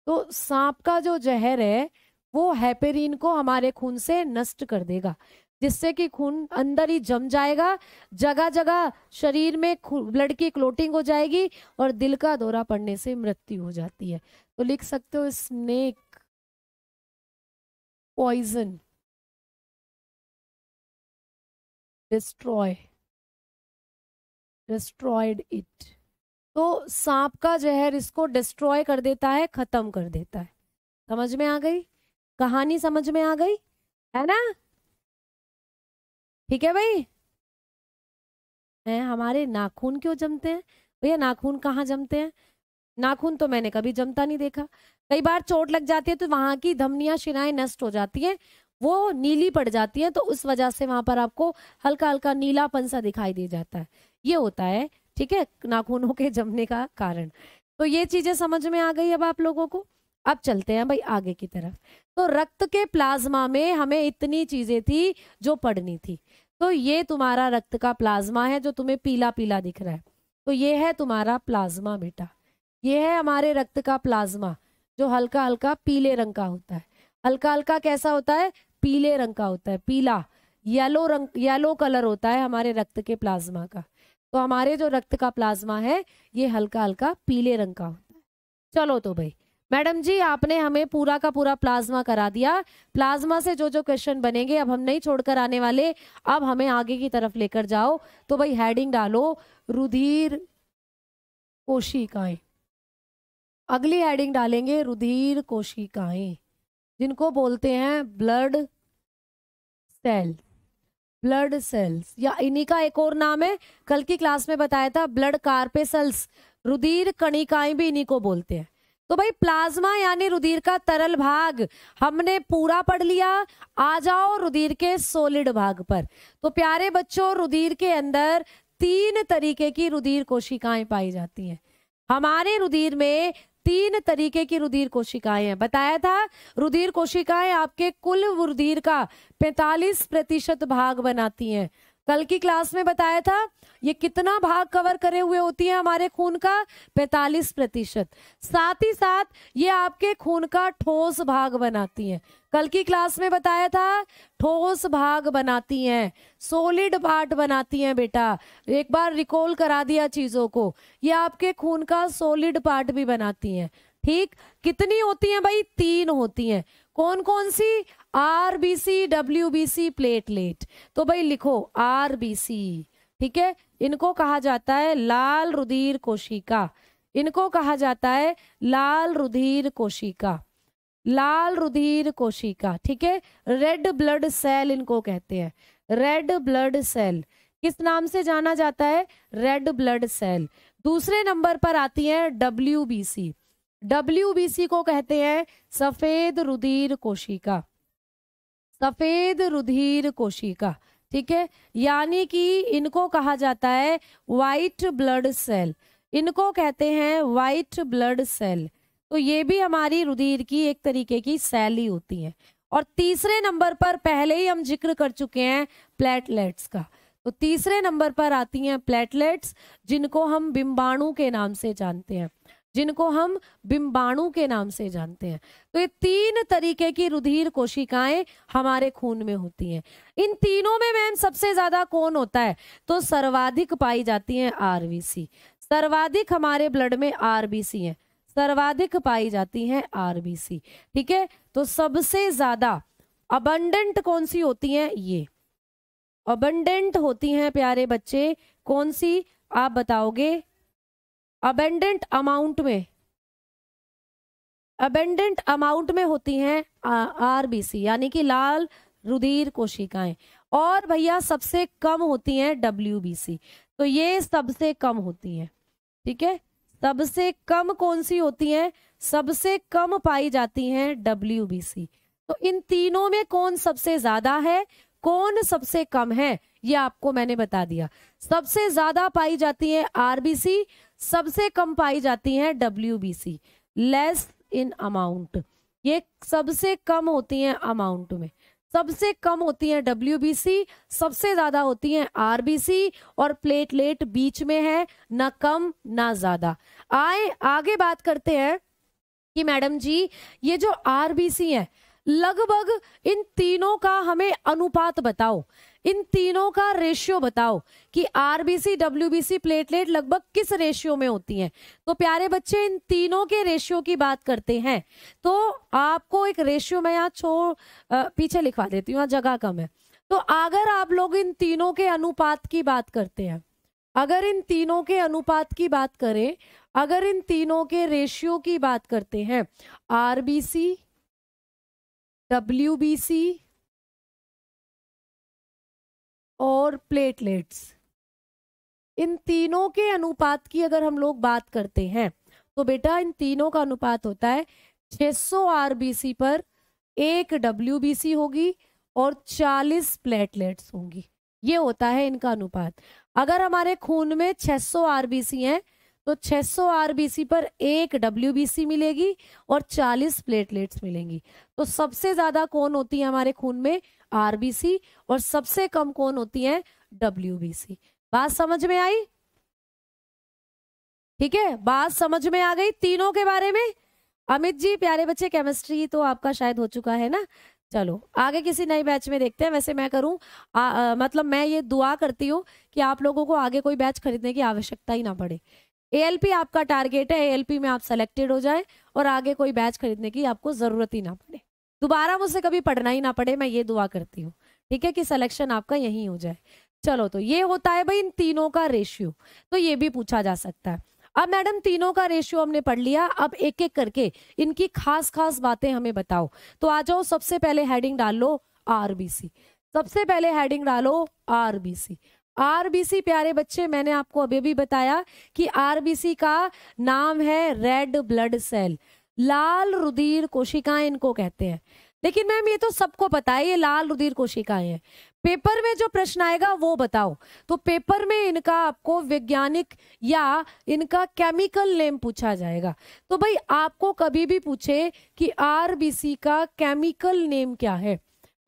तो सांप का जो जहर है वो हेपेरिन को हमारे खून से नष्ट कर देगा, जिससे कि खून अंदर ही जम जाएगा, जगह जगह शरीर में ब्लड की क्लोटिंग हो जाएगी, और दिल का दौरा पड़ने से मृत्यु हो जाती है। तो लिख सकते हो, स्नेक पॉइजन डिस्ट्रॉयड इट। तो सांप का जहर इसको डिस्ट्रॉय कर देता है, खत्म कर देता है। समझ में आ गई कहानी? समझ में आ गई है ना? ठीक है भाई। हमारे नाखून क्यों जमते हैं भैया? नाखून कहाँ जमते हैं? नाखून तो मैंने कभी जमता नहीं देखा। कई बार चोट लग जाती है तो वहां की धमनियां शिराएं नष्ट हो जाती हैं, वो नीली पड़ जाती है, तो उस वजह से वहां पर आपको हल्का हल्का नीलापन सा दिखाई दे जाता है। ये होता है, ठीक है, नाखूनों के जमने का कारण। तो ये चीजें समझ में आ गई अब आप लोगों को। अब चलते हैं भाई आगे की तरफ। तो रक्त के प्लाज्मा में हमें इतनी चीजें थी जो पढ़नी थी। तो ये तुम्हारा रक्त का प्लाज्मा है जो तुम्हें पीला पीला दिख रहा है। तो ये है तुम्हारा प्लाज्मा बेटा, ये है हमारे रक्त का प्लाज्मा जो हल्का हल्का पीले रंग का होता है। हल्का हल्का कैसा होता है? पीले रंग का होता है, पीला येलो रंग, येलो कलर होता है हमारे रक्त के प्लाज्मा का। तो हमारे जो रक्त का प्लाज्मा है ये हल्का हल्का पीले रंग का होता है। चलो तो भाई मैडम जी आपने हमें पूरा का पूरा प्लाज्मा करा दिया। प्लाज्मा से जो जो क्वेश्चन बनेंगे अब हम नहीं छोड़कर आने वाले, अब हमें आगे की तरफ लेकर जाओ। तो भाई हेडिंग डालो रुधिर कोशिकाएं। अगली हेडिंग डालेंगे रुधिर कोशिकाएं, जिनको बोलते हैं ब्लड सेल, ब्लड सेल्स, या इन्हीं का एक और नाम है, कल की क्लास में बताया था, ब्लड कार्पेसल्स, रुधिर कणिकाएं भी इन्हीं को बोलते हैं। तो भाई प्लाज्मा यानी रुधिर का तरल भाग हमने पूरा पढ़ लिया। आ जाओ रुधिर के सॉलिड भाग पर। तो प्यारे बच्चों रुधिर के अंदर 3 तरीके की रुधिर कोशिकाएं पाई जाती हैं। हमारे रुधिर में 3 तरीके की रुधिर कोशिकाएं हैं। बताया था रुधिर कोशिकाएं आपके कुल रुधिर का 45% भाग बनाती हैं। कल की क्लास में बताया था ये कितना भाग कवर करे हुए होती है हमारे खून का? 45%। साथ ही साथ ये आपके खून का ठोस भाग बनाती हैं। कल की क्लास में बताया था ठोस भाग बनाती हैं, सॉलिड पार्ट बनाती हैं बेटा। एक बार रिकॉल करा दिया चीजों को, ये आपके खून का सॉलिड पार्ट भी बनाती हैं। ठीक, कितनी होती हैं भाई? 3 होती हैं। कौन कौन सी? RBC, WBC, platelet. तो भाई लिखो आरबीसी, ठीक है, इनको कहा जाता है लाल रुधिर कोशिका, इनको कहा जाता है लाल रुधिर कोशिका, लाल रुधिर कोशिका, ठीक है। रेड ब्लड सेल इनको कहते हैं, रेड ब्लड सेल किस नाम से जाना जाता है? Red blood cell. दूसरे नंबर पर आती है डब्ल्यूबीसी, डब्ल्यूबीसी को कहते हैं सफेद रुधिर कोशिका, सफेद रुधिर कोशिका, ठीक है, यानी कि इनको कहा जाता है व्हाइट ब्लड सेल, इनको कहते हैं व्हाइट ब्लड सेल। तो ये भी हमारी रुधिर की एक तरीके की सेल ही होती है। और तीसरे नंबर पर पहले ही हम जिक्र कर चुके हैं प्लेटलेट्स का। तो तीसरे नंबर पर आती हैं प्लेटलेट्स, जिनको हम बिंबाणु के नाम से जानते हैं, जिनको हम बिंबाणु के नाम से जानते हैं। तो ये 3 तरीके की रुधिर कोशिकाएं हमारे खून में होती हैं। इन तीनों में मैम सबसे ज्यादा कौन होता है? तो सर्वाधिक पाई जाती हैं आरबीसी, सर्वाधिक हमारे ब्लड में आरबीसी है, सर्वाधिक पाई जाती हैं आरबीसी, ठीक है। तो सबसे ज्यादा अबंडेंट कौन सी होती हैं? ये अबंडेंट होती हैं प्यारे बच्चे, कौन सी आप बताओगे? अबेंडेंट अमाउंट में, अबेंडेंट अमाउंट में होती हैं आरबीसी यानी कि लाल रुधिर कोशिकाएं। और भैया सबसे कम होती हैं डब्ल्यूबीसी, तो ये सबसे कम होती हैं, ठीक है। सबसे कम कौन सी होती हैं? सबसे कम पाई जाती हैं डब्ल्यूबीसी। तो इन तीनों में कौन सबसे ज्यादा है, कौन सबसे कम है, ये आपको मैंने बता दिया। सबसे ज्यादा पाई जाती है आरबीसी, सबसे कम पाई जाती हैं डब्ल्यूबीसी, लेस इन अमाउंट, ये सबसे कम होती हैं अमाउंट में, सबसे कम होती हैं डब्ल्यूबीसी, सबसे ज्यादा होती हैं आरबीसी, और प्लेटलेट बीच में है, ना कम ना ज्यादा। आए आगे बात करते हैं कि मैडम जी ये जो आरबीसी है लगभग इन तीनों का हमें अनुपात बताओ, इन तीनों का रेशियो बताओ कि आरबीसी, डब्ल्यूबीसी, प्लेटलेट लगभग किस रेशियो में होती हैं। तो प्यारे बच्चे इन तीनों के रेशियो की बात करते हैं तो आपको एक रेशियो मैं यहाँ पीछे लिखवा देती हूँ, जगह कम है। तो अगर आप लोग इन तीनों के अनुपात की बात करते हैं, अगर इन तीनों के अनुपात की बात करें, अगर इन तीनों के रेशियो की बात करते हैं, आरबीसी, डब्ल्यूबीसी और प्लेटलेट्स, इन तीनों के अनुपात की अगर हम लोग बात करते हैं तो बेटा इन तीनों का अनुपात होता है 600 आरबीसी पर 1 डब्ल्यूबीसी होगी और 40 प्लेटलेट्स होंगी, ये होता है इनका अनुपात। अगर हमारे खून में 600 आरबीसी हैं तो 600 आरबीसी पर 1 डब्ल्यूबीसी मिलेगी और 40 प्लेटलेट्स मिलेंगी। तो सबसे ज्यादा कौन होती है हमारे खून में? आरबीसी, और सबसे कम कौन होती है? डब्ल्यूबीसी। बात समझ में आई? ठीक है, बात समझ में आ गई तीनों के बारे में? अमित जी, प्यारे बच्चे, केमिस्ट्री तो आपका शायद हो चुका है ना। चलो आगे किसी नए बैच में देखते हैं। वैसे मैं करूं मतलब मैं ये दुआ करती हूँ कि आप लोगों को आगे कोई बैच खरीदने की आवश्यकता ही ना पड़े। एएलपी आपका टारगेट है, एएलपी में आप सेलेक्टेड हो जाए और आगे कोई बैच खरीदने की आपको जरूरत ही ना पड़े, दोबारा मुझसे कभी पढ़ना ही ना पड़े, मैं ये दुआ करती हूँ। ठीक है, कि सिलेक्शन आपका यहीं हो जाए। चलो, तो ये होता है भाई इन तीनों का रेशियो। तो ये भी पूछा जा सकता है। अब मैडम तीनों का रेशियो हमने पढ़ लिया, अब एक एक करके इनकी खास खास बातें हमें बताओ। तो आ जाओ, सबसे पहले हेडिंग डाल लो आरबीसी। सबसे पहले हेडिंग डालो आरबीसी। आरबीसी प्यारे बच्चे, मैंने आपको अभी भी बताया कि आरबीसी का नाम है रेड ब्लड सेल, लाल रुधिर कोशिकाएं इनको कहते हैं। लेकिन मैम ये तो सबको पता है ये लाल रुधिर कोशिकाएं हैं, पेपर में जो प्रश्न आएगा वो बताओ। तो पेपर में इनका आपको वैज्ञानिक या इनका केमिकल नेम पूछा जाएगा। तो भाई आपको कभी भी पूछे कि आरबीसी का केमिकल नेम क्या है,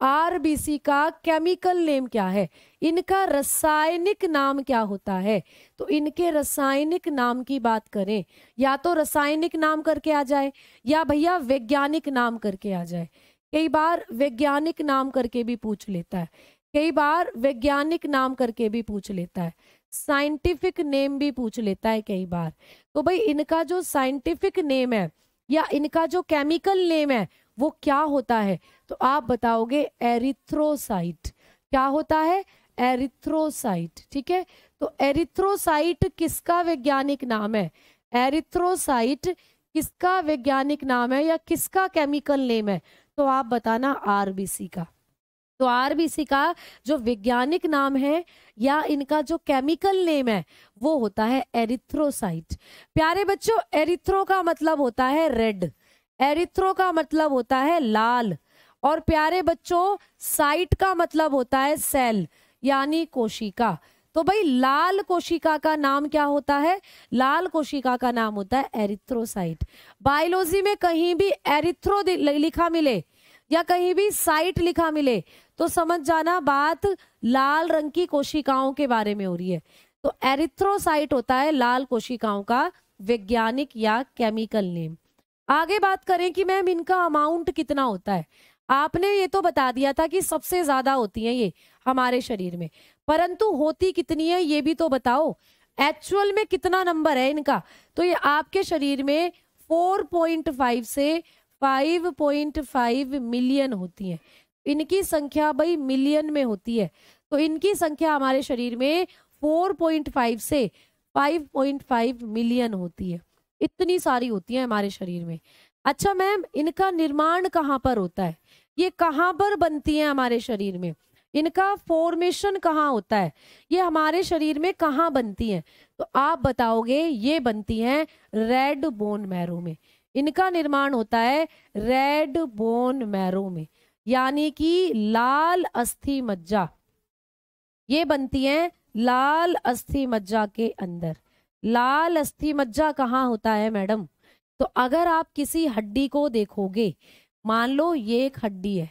आरबीसी का केमिकल नेम क्या है, इनका रासायनिक नाम क्या होता है, तो इनके रासायनिक नाम की बात करें, या तो रासायनिक नाम करके आ जाए या भैया वैज्ञानिक नाम करके आ जाए। कई बार वैज्ञानिक नाम करके भी पूछ लेता है, कई बार वैज्ञानिक नाम करके भी पूछ लेता है, साइंटिफिक नेम भी पूछ लेता है कई बार। तो भाई इनका जो साइंटिफिक नेम है या इनका जो केमिकल नेम है वो क्या होता है, तो आप बताओगे एरिथ्रोसाइट। क्या होता है? एरिथ्रोसाइट। ठीक है, तो एरिथ्रोसाइट किसका वैज्ञानिक नाम है? एरिथ्रोसाइट किसका वैज्ञानिक नाम है या किसका केमिकल नेम है? तो आप बताना आरबीसी का। तो आरबीसी का जो वैज्ञानिक नाम है या इनका जो केमिकल नेम है वो होता है एरिथ्रोसाइट। प्यारे बच्चों, एरिथ्रो का मतलब होता है रेड, एरिथ्रो का मतलब होता है लाल, और प्यारे बच्चों साइट का मतलब होता है सेल यानी कोशिका। तो भाई लाल कोशिका का नाम क्या होता है? लाल कोशिका का नाम होता है एरिथ्रोसाइट। बायोलॉजी में कहीं भी एरिथ्रो लिखा मिले या कहीं भी साइट लिखा मिले तो समझ जाना बात लाल रंग की कोशिकाओं के बारे में हो रही है। तो एरिथ्रोसाइट होता है लाल कोशिकाओं का वैज्ञानिक या केमिकल नेम। आगे बात करें कि मैम इनका अमाउंट कितना होता है। आपने ये तो बता दिया था कि सबसे ज्यादा होती है ये हमारे शरीर में, परंतु होती कितनी है ये भी तो बताओ। एक्चुअल में कितना नंबर है इनका? तो ये आपके शरीर में 4.5 से 5.5 मिलियन होती है। इनकी संख्या भाई मिलियन में होती है, तो इनकी संख्या हमारे शरीर में 4.5 से 5.5 मिलियन होती है। इतनी सारी होती है हमारे शरीर में। अच्छा मैम, इनका निर्माण कहाँ पर होता है? ये कहाँ पर बनती है हमारे शरीर में? इनका फॉर्मेशन कहाँ होता है? ये हमारे शरीर में कहाँ बनती है? तो आप बताओगे ये बनती हैं रेड बोन मैरो में। इनका निर्माण होता है रेड बोन मैरो में, यानी कि लाल अस्थि मज्जा। ये बनती है लाल अस्थि मज्जा के अंदर। लाल अस्थि मज्जा कहाँ होता है मैडम? तो अगर आप किसी हड्डी को देखोगे, मान लो ये एक हड्डी है,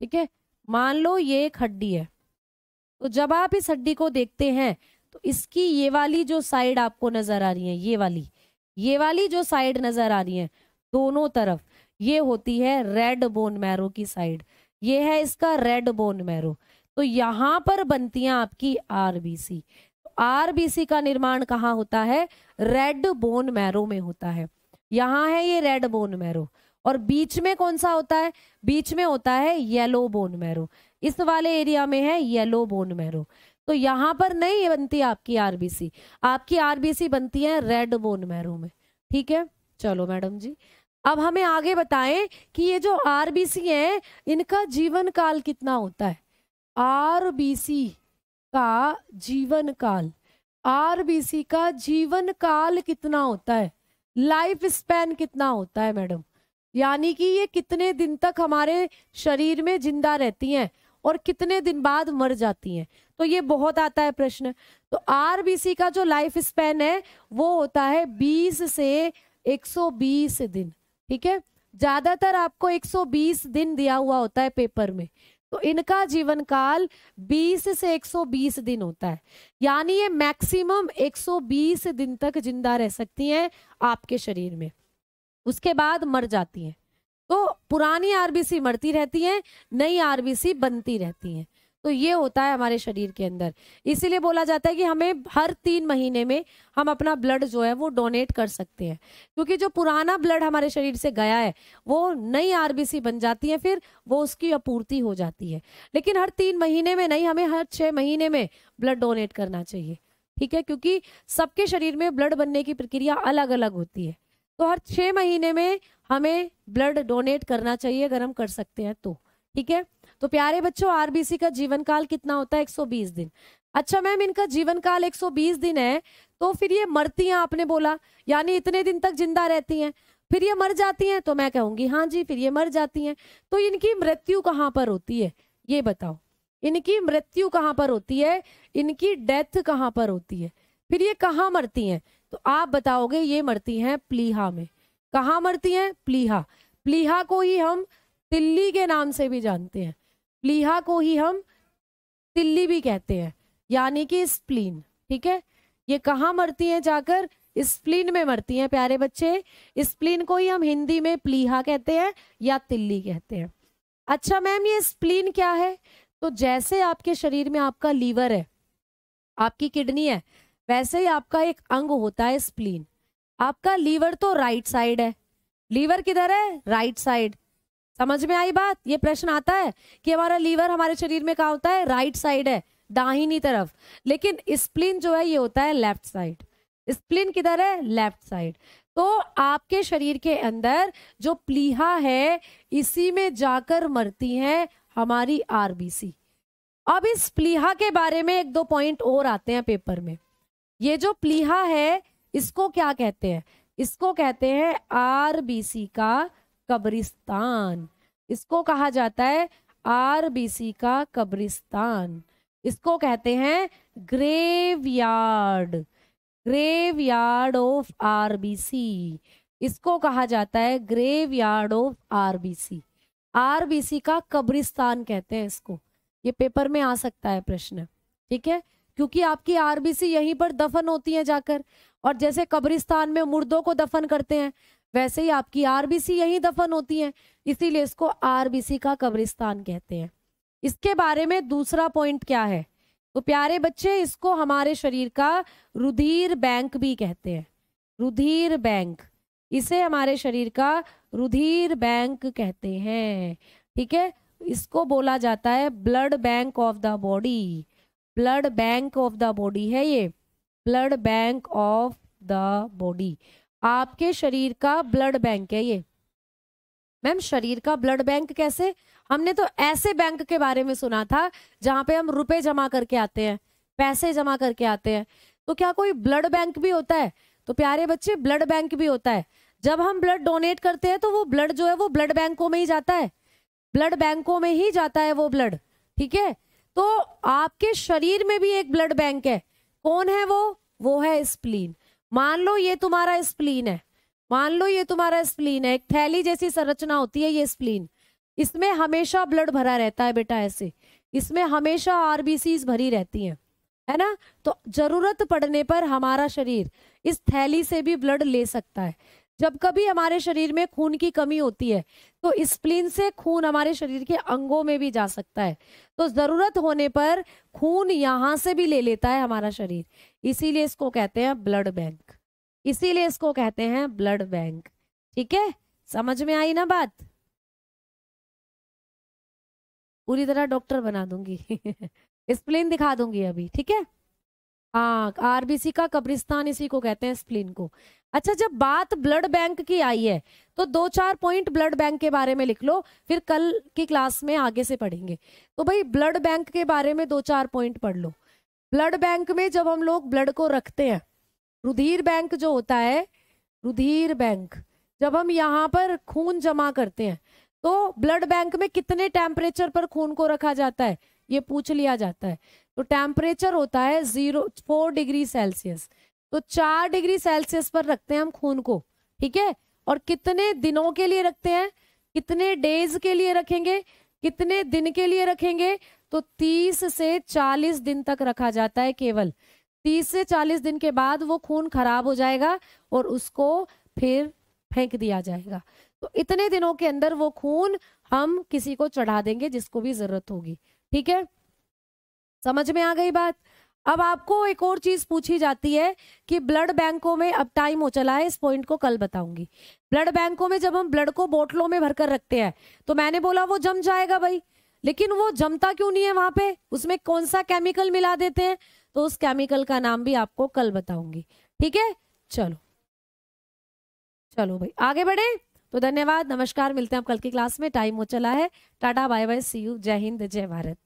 ठीक है, मान लो ये एक हड्डी है, तो जब आप इस हड्डी को देखते हैं तो इसकी ये वाली जो साइड आपको नजर आ रही है, ये वाली जो साइड नजर आ रही है दोनों तरफ, ये होती है रेड बोन मैरो की साइड। ये है इसका रेड बोन मैरो। तो यहां पर बनती है आपकी आरबीसी। आरबीसी का निर्माण कहाँ होता है? रेड बोन मैरो में होता है। यहाँ है ये रेड बोन मैरो, और बीच में कौन सा होता है? बीच में होता है येलो बोन मैरो। इस वाले एरिया में है येलो बोन मैरो। तो यहाँ पर नहीं बनती आपकी आरबीसी, आपकी आरबीसी बनती है रेड बोन मैरो में। ठीक है, चलो मैडम जी, अब हमें आगे बताएं कि ये जो आरबीसी है इनका जीवन काल कितना होता है? आरबीसी का जीवन काल, आरबीसी का जीवन काल कितना होता है? लाइफ स्पैन कितना होता है मैडम? यानी कि ये कितने दिन तक हमारे शरीर में जिंदा रहती हैं और कितने दिन बाद मर जाती हैं? तो ये बहुत आता है प्रश्न। तो आरबीसी का जो लाइफ स्पैन है वो होता है 20 से 120 दिन। ठीक है, ज्यादातर आपको 120 दिन दिया हुआ होता है पेपर में, तो इनका जीवन काल 20 से 120 दिन होता है। यानी ये मैक्सिमम 120 दिन तक जिंदा रह सकती हैं आपके शरीर में, उसके बाद मर जाती हैं। तो पुरानी आरबीसी मरती रहती हैं, नई आरबीसी बनती रहती हैं। तो ये होता है हमारे शरीर के अंदर। इसीलिए बोला जाता है कि हमें हर 3 महीने में हम अपना ब्लड जो है वो डोनेट कर सकते हैं, क्योंकि जो पुराना ब्लड हमारे शरीर से गया है वो नई आरबीसी बन जाती है, फिर वो उसकी आपूर्ति हो जाती है। लेकिन हर 3 महीने में नहीं, हमें हर 6 महीने में ब्लड डोनेट करना चाहिए। ठीक है, क्योंकि सबके शरीर में ब्लड बनने की प्रक्रिया अलग अलग होती है। तो हर 6 महीने में हमें ब्लड डोनेट करना चाहिए अगर हम कर सकते हैं तो। ठीक है, तो प्यारे बच्चों, आरबीसी का जीवन काल कितना होता है? 120 दिन। अच्छा मैम, इनका जीवन काल 120 दिन है, तो फिर ये मरती हैं आपने बोला, यानी इतने दिन तक जिंदा रहती हैं, फिर ये मर जाती हैं? तो मैं कहूंगी हाँ जी, फिर ये मर जाती हैं। तो इनकी मृत्यु कहाँ पर होती है ये बताओ, इनकी मृत्यु कहाँ पर होती है, इनकी डेथ कहाँ पर होती है, फिर ये कहाँ मरती हैं? तो आप बताओगे ये मरती हैं प्लीहा में। कहाँ मरती हैं? प्लीहा। प्लीहा को ही हम तिल्ली के नाम से भी जानते हैं, प्लीहा को ही हम तिल्ली भी कहते हैं, यानी कि स्प्लीन। ठीक है, ये कहाँ मरती हैं? जाकर स्प्लीन में मरती हैं प्यारे बच्चे। स्प्लीन को ही हम हिंदी में प्लीहा कहते हैं या तिल्ली कहते हैं। अच्छा मैम, ये स्प्लीन क्या है? तो जैसे आपके शरीर में आपका लीवर है, आपकी किडनी है, वैसे ही आपका एक अंग होता है स्प्लीन। आपका लीवर तो राइट साइड है, लीवर किधर है? Right side. समझ में आई बात? ये प्रश्न आता है कि हमारा लीवर हमारे शरीर में कहाँ होता है? राइट साइड है, दाहिनी तरफ। लेकिन स्प्लीन जो है ये होता है लेफ्ट साइड। स्प्लीन किधर है? Left side. तो आपके शरीर के अंदर जो प्लीहा है, इसी में जाकर मरती है हमारी आरबीसी। अब इस प्लीहा के बारे में 1-2 पॉइंट और आते हैं पेपर में। ये जो प्लीहा है इसको क्या कहते हैं? इसको कहते हैं आरबीसी का कब्रिस्तान। इसको कहा जाता है आरबीसी का कब्रिस्तान। इसको कहते हैं ग्रेवयार्ड, ग्रेवयार्ड ऑफ आरबीसी। इसको कहा जाता है ग्रेवयार्ड ऑफ आरबीसी। आरबीसी का कब्रिस्तान कहते हैं इसको। ये पेपर में आ सकता है प्रश्न। ठीक है, क्योंकि आपकी आरबीसी यहीं पर दफन होती है जाकर, और जैसे कब्रिस्तान में मुर्दों को दफन करते हैं वैसे ही आपकी आरबीसी यहीं दफन होती है, इसीलिए इसको आरबीसी का कब्रिस्तान कहते हैं। इसके बारे में दूसरा पॉइंट क्या है? तो प्यारे बच्चे, इसको हमारे शरीर का रुधिर बैंक भी कहते हैं। रुधिर बैंक, इसे हमारे शरीर का रुधिर बैंक कहते हैं। ठीक है, इसको बोला जाता है blood bank of the body. Blood bank of the body है ये, blood bank of the body. आपके शरीर का ब्लड बैंक है ये। मैम शरीर का ब्लड बैंक कैसे? हमने तो ऐसे बैंक के बारे में सुना था जहां पे हम रुपए जमा करके आते हैं, पैसे जमा करके आते हैं। तो क्या कोई ब्लड बैंक भी होता है? तो प्यारे बच्चे, ब्लड बैंक भी होता है। जब हम ब्लड डोनेट करते हैं तो वो ब्लड जो है वो ब्लड बैंकों में ही जाता है, ब्लड बैंकों में ही जाता है वो ब्लड। ठीक है, तो आपके शरीर में भी एक ब्लड बैंक है। कौन है वो है स्प्लीन। मान लो ये तुम्हारा स्प्लीन है, मान लो ये तुम्हारा स्प्लीन है, एक थैली जैसी संरचना होती है ये स्प्लीन। इसमें हमेशा ब्लड भरा रहता है बेटा, ऐसे इसमें हमेशा आरबीसीज भरी रहती हैं, है ना। तो जरूरत पड़ने पर हमारा शरीर इस थैली से भी ब्लड ले सकता है। जब कभी हमारे शरीर में खून की कमी होती है तो स्प्लीन से खून हमारे शरीर के अंगों में भी जा सकता है। तो जरूरत होने पर खून यहाँ से भी ले लेता है हमारा शरीर, इसीलिए इसको कहते हैं ब्लड बैंक, इसीलिए इसको कहते हैं ब्लड बैंक। ठीक है, समझ में आई ना बात? पूरी तरह डॉक्टर बना दूंगी स्प्लीन दिखा दूंगी अभी। ठीक है, हाँ, आरबीसी का कब्रिस्तान इसी को कहते हैं, स्प्लीन को। अच्छा, जब बात ब्लड बैंक की आई है तो 2-4 पॉइंट ब्लड बैंक के बारे में लिख लो, फिर कल की क्लास में आगे से पढ़ेंगे। तो भाई ब्लड बैंक के बारे में 2-4 पॉइंट पढ़ लो। ब्लड बैंक में जब हम लोग ब्लड को रखते हैं, रुधिर बैंक जो होता है, रुधिर बैंक, जब हम यहाँ पर खून जमा करते हैं तो ब्लड बैंक में कितने टेम्परेचर पर खून को रखा जाता है, ये पूछ लिया जाता है। तो टेम्परेचर होता है 4 डिग्री सेल्सियस। तो 4 डिग्री सेल्सियस पर रखते हैं हम खून को, ठीक है। और कितने दिनों के लिए रखते हैं, कितने डेज के लिए रखेंगे, कितने दिन के लिए रखेंगे, तो 30 से 40 दिन तक रखा जाता है केवल। 30 से 40 दिन के बाद वो खून खराब हो जाएगा और उसको फिर फेंक दिया जाएगा। तो इतने दिनों के अंदर वो खून हम किसी को चढ़ा देंगे जिसको भी जरूरत होगी, ठीक है। समझ में आ गई बात। अब आपको एक और चीज पूछी जाती है कि ब्लड बैंकों में, अब टाइम हो चला है, इस पॉइंट को कल बताऊंगी। ब्लड बैंकों में जब हम ब्लड को बोतलों में भरकर रखते हैं तो मैंने बोला वो जम जाएगा भाई, लेकिन वो जमता क्यों नहीं है वहां पे, उसमें कौन सा केमिकल मिला देते हैं, तो उस केमिकल का नाम भी आपको कल बताऊंगी, ठीक है। चलो चलो भाई आगे बढ़े। तो धन्यवाद, नमस्कार, मिलते हैं आप कल की क्लास में, टाइम हो चला है। Tata bye bye, see you, जय हिंद जय भारत।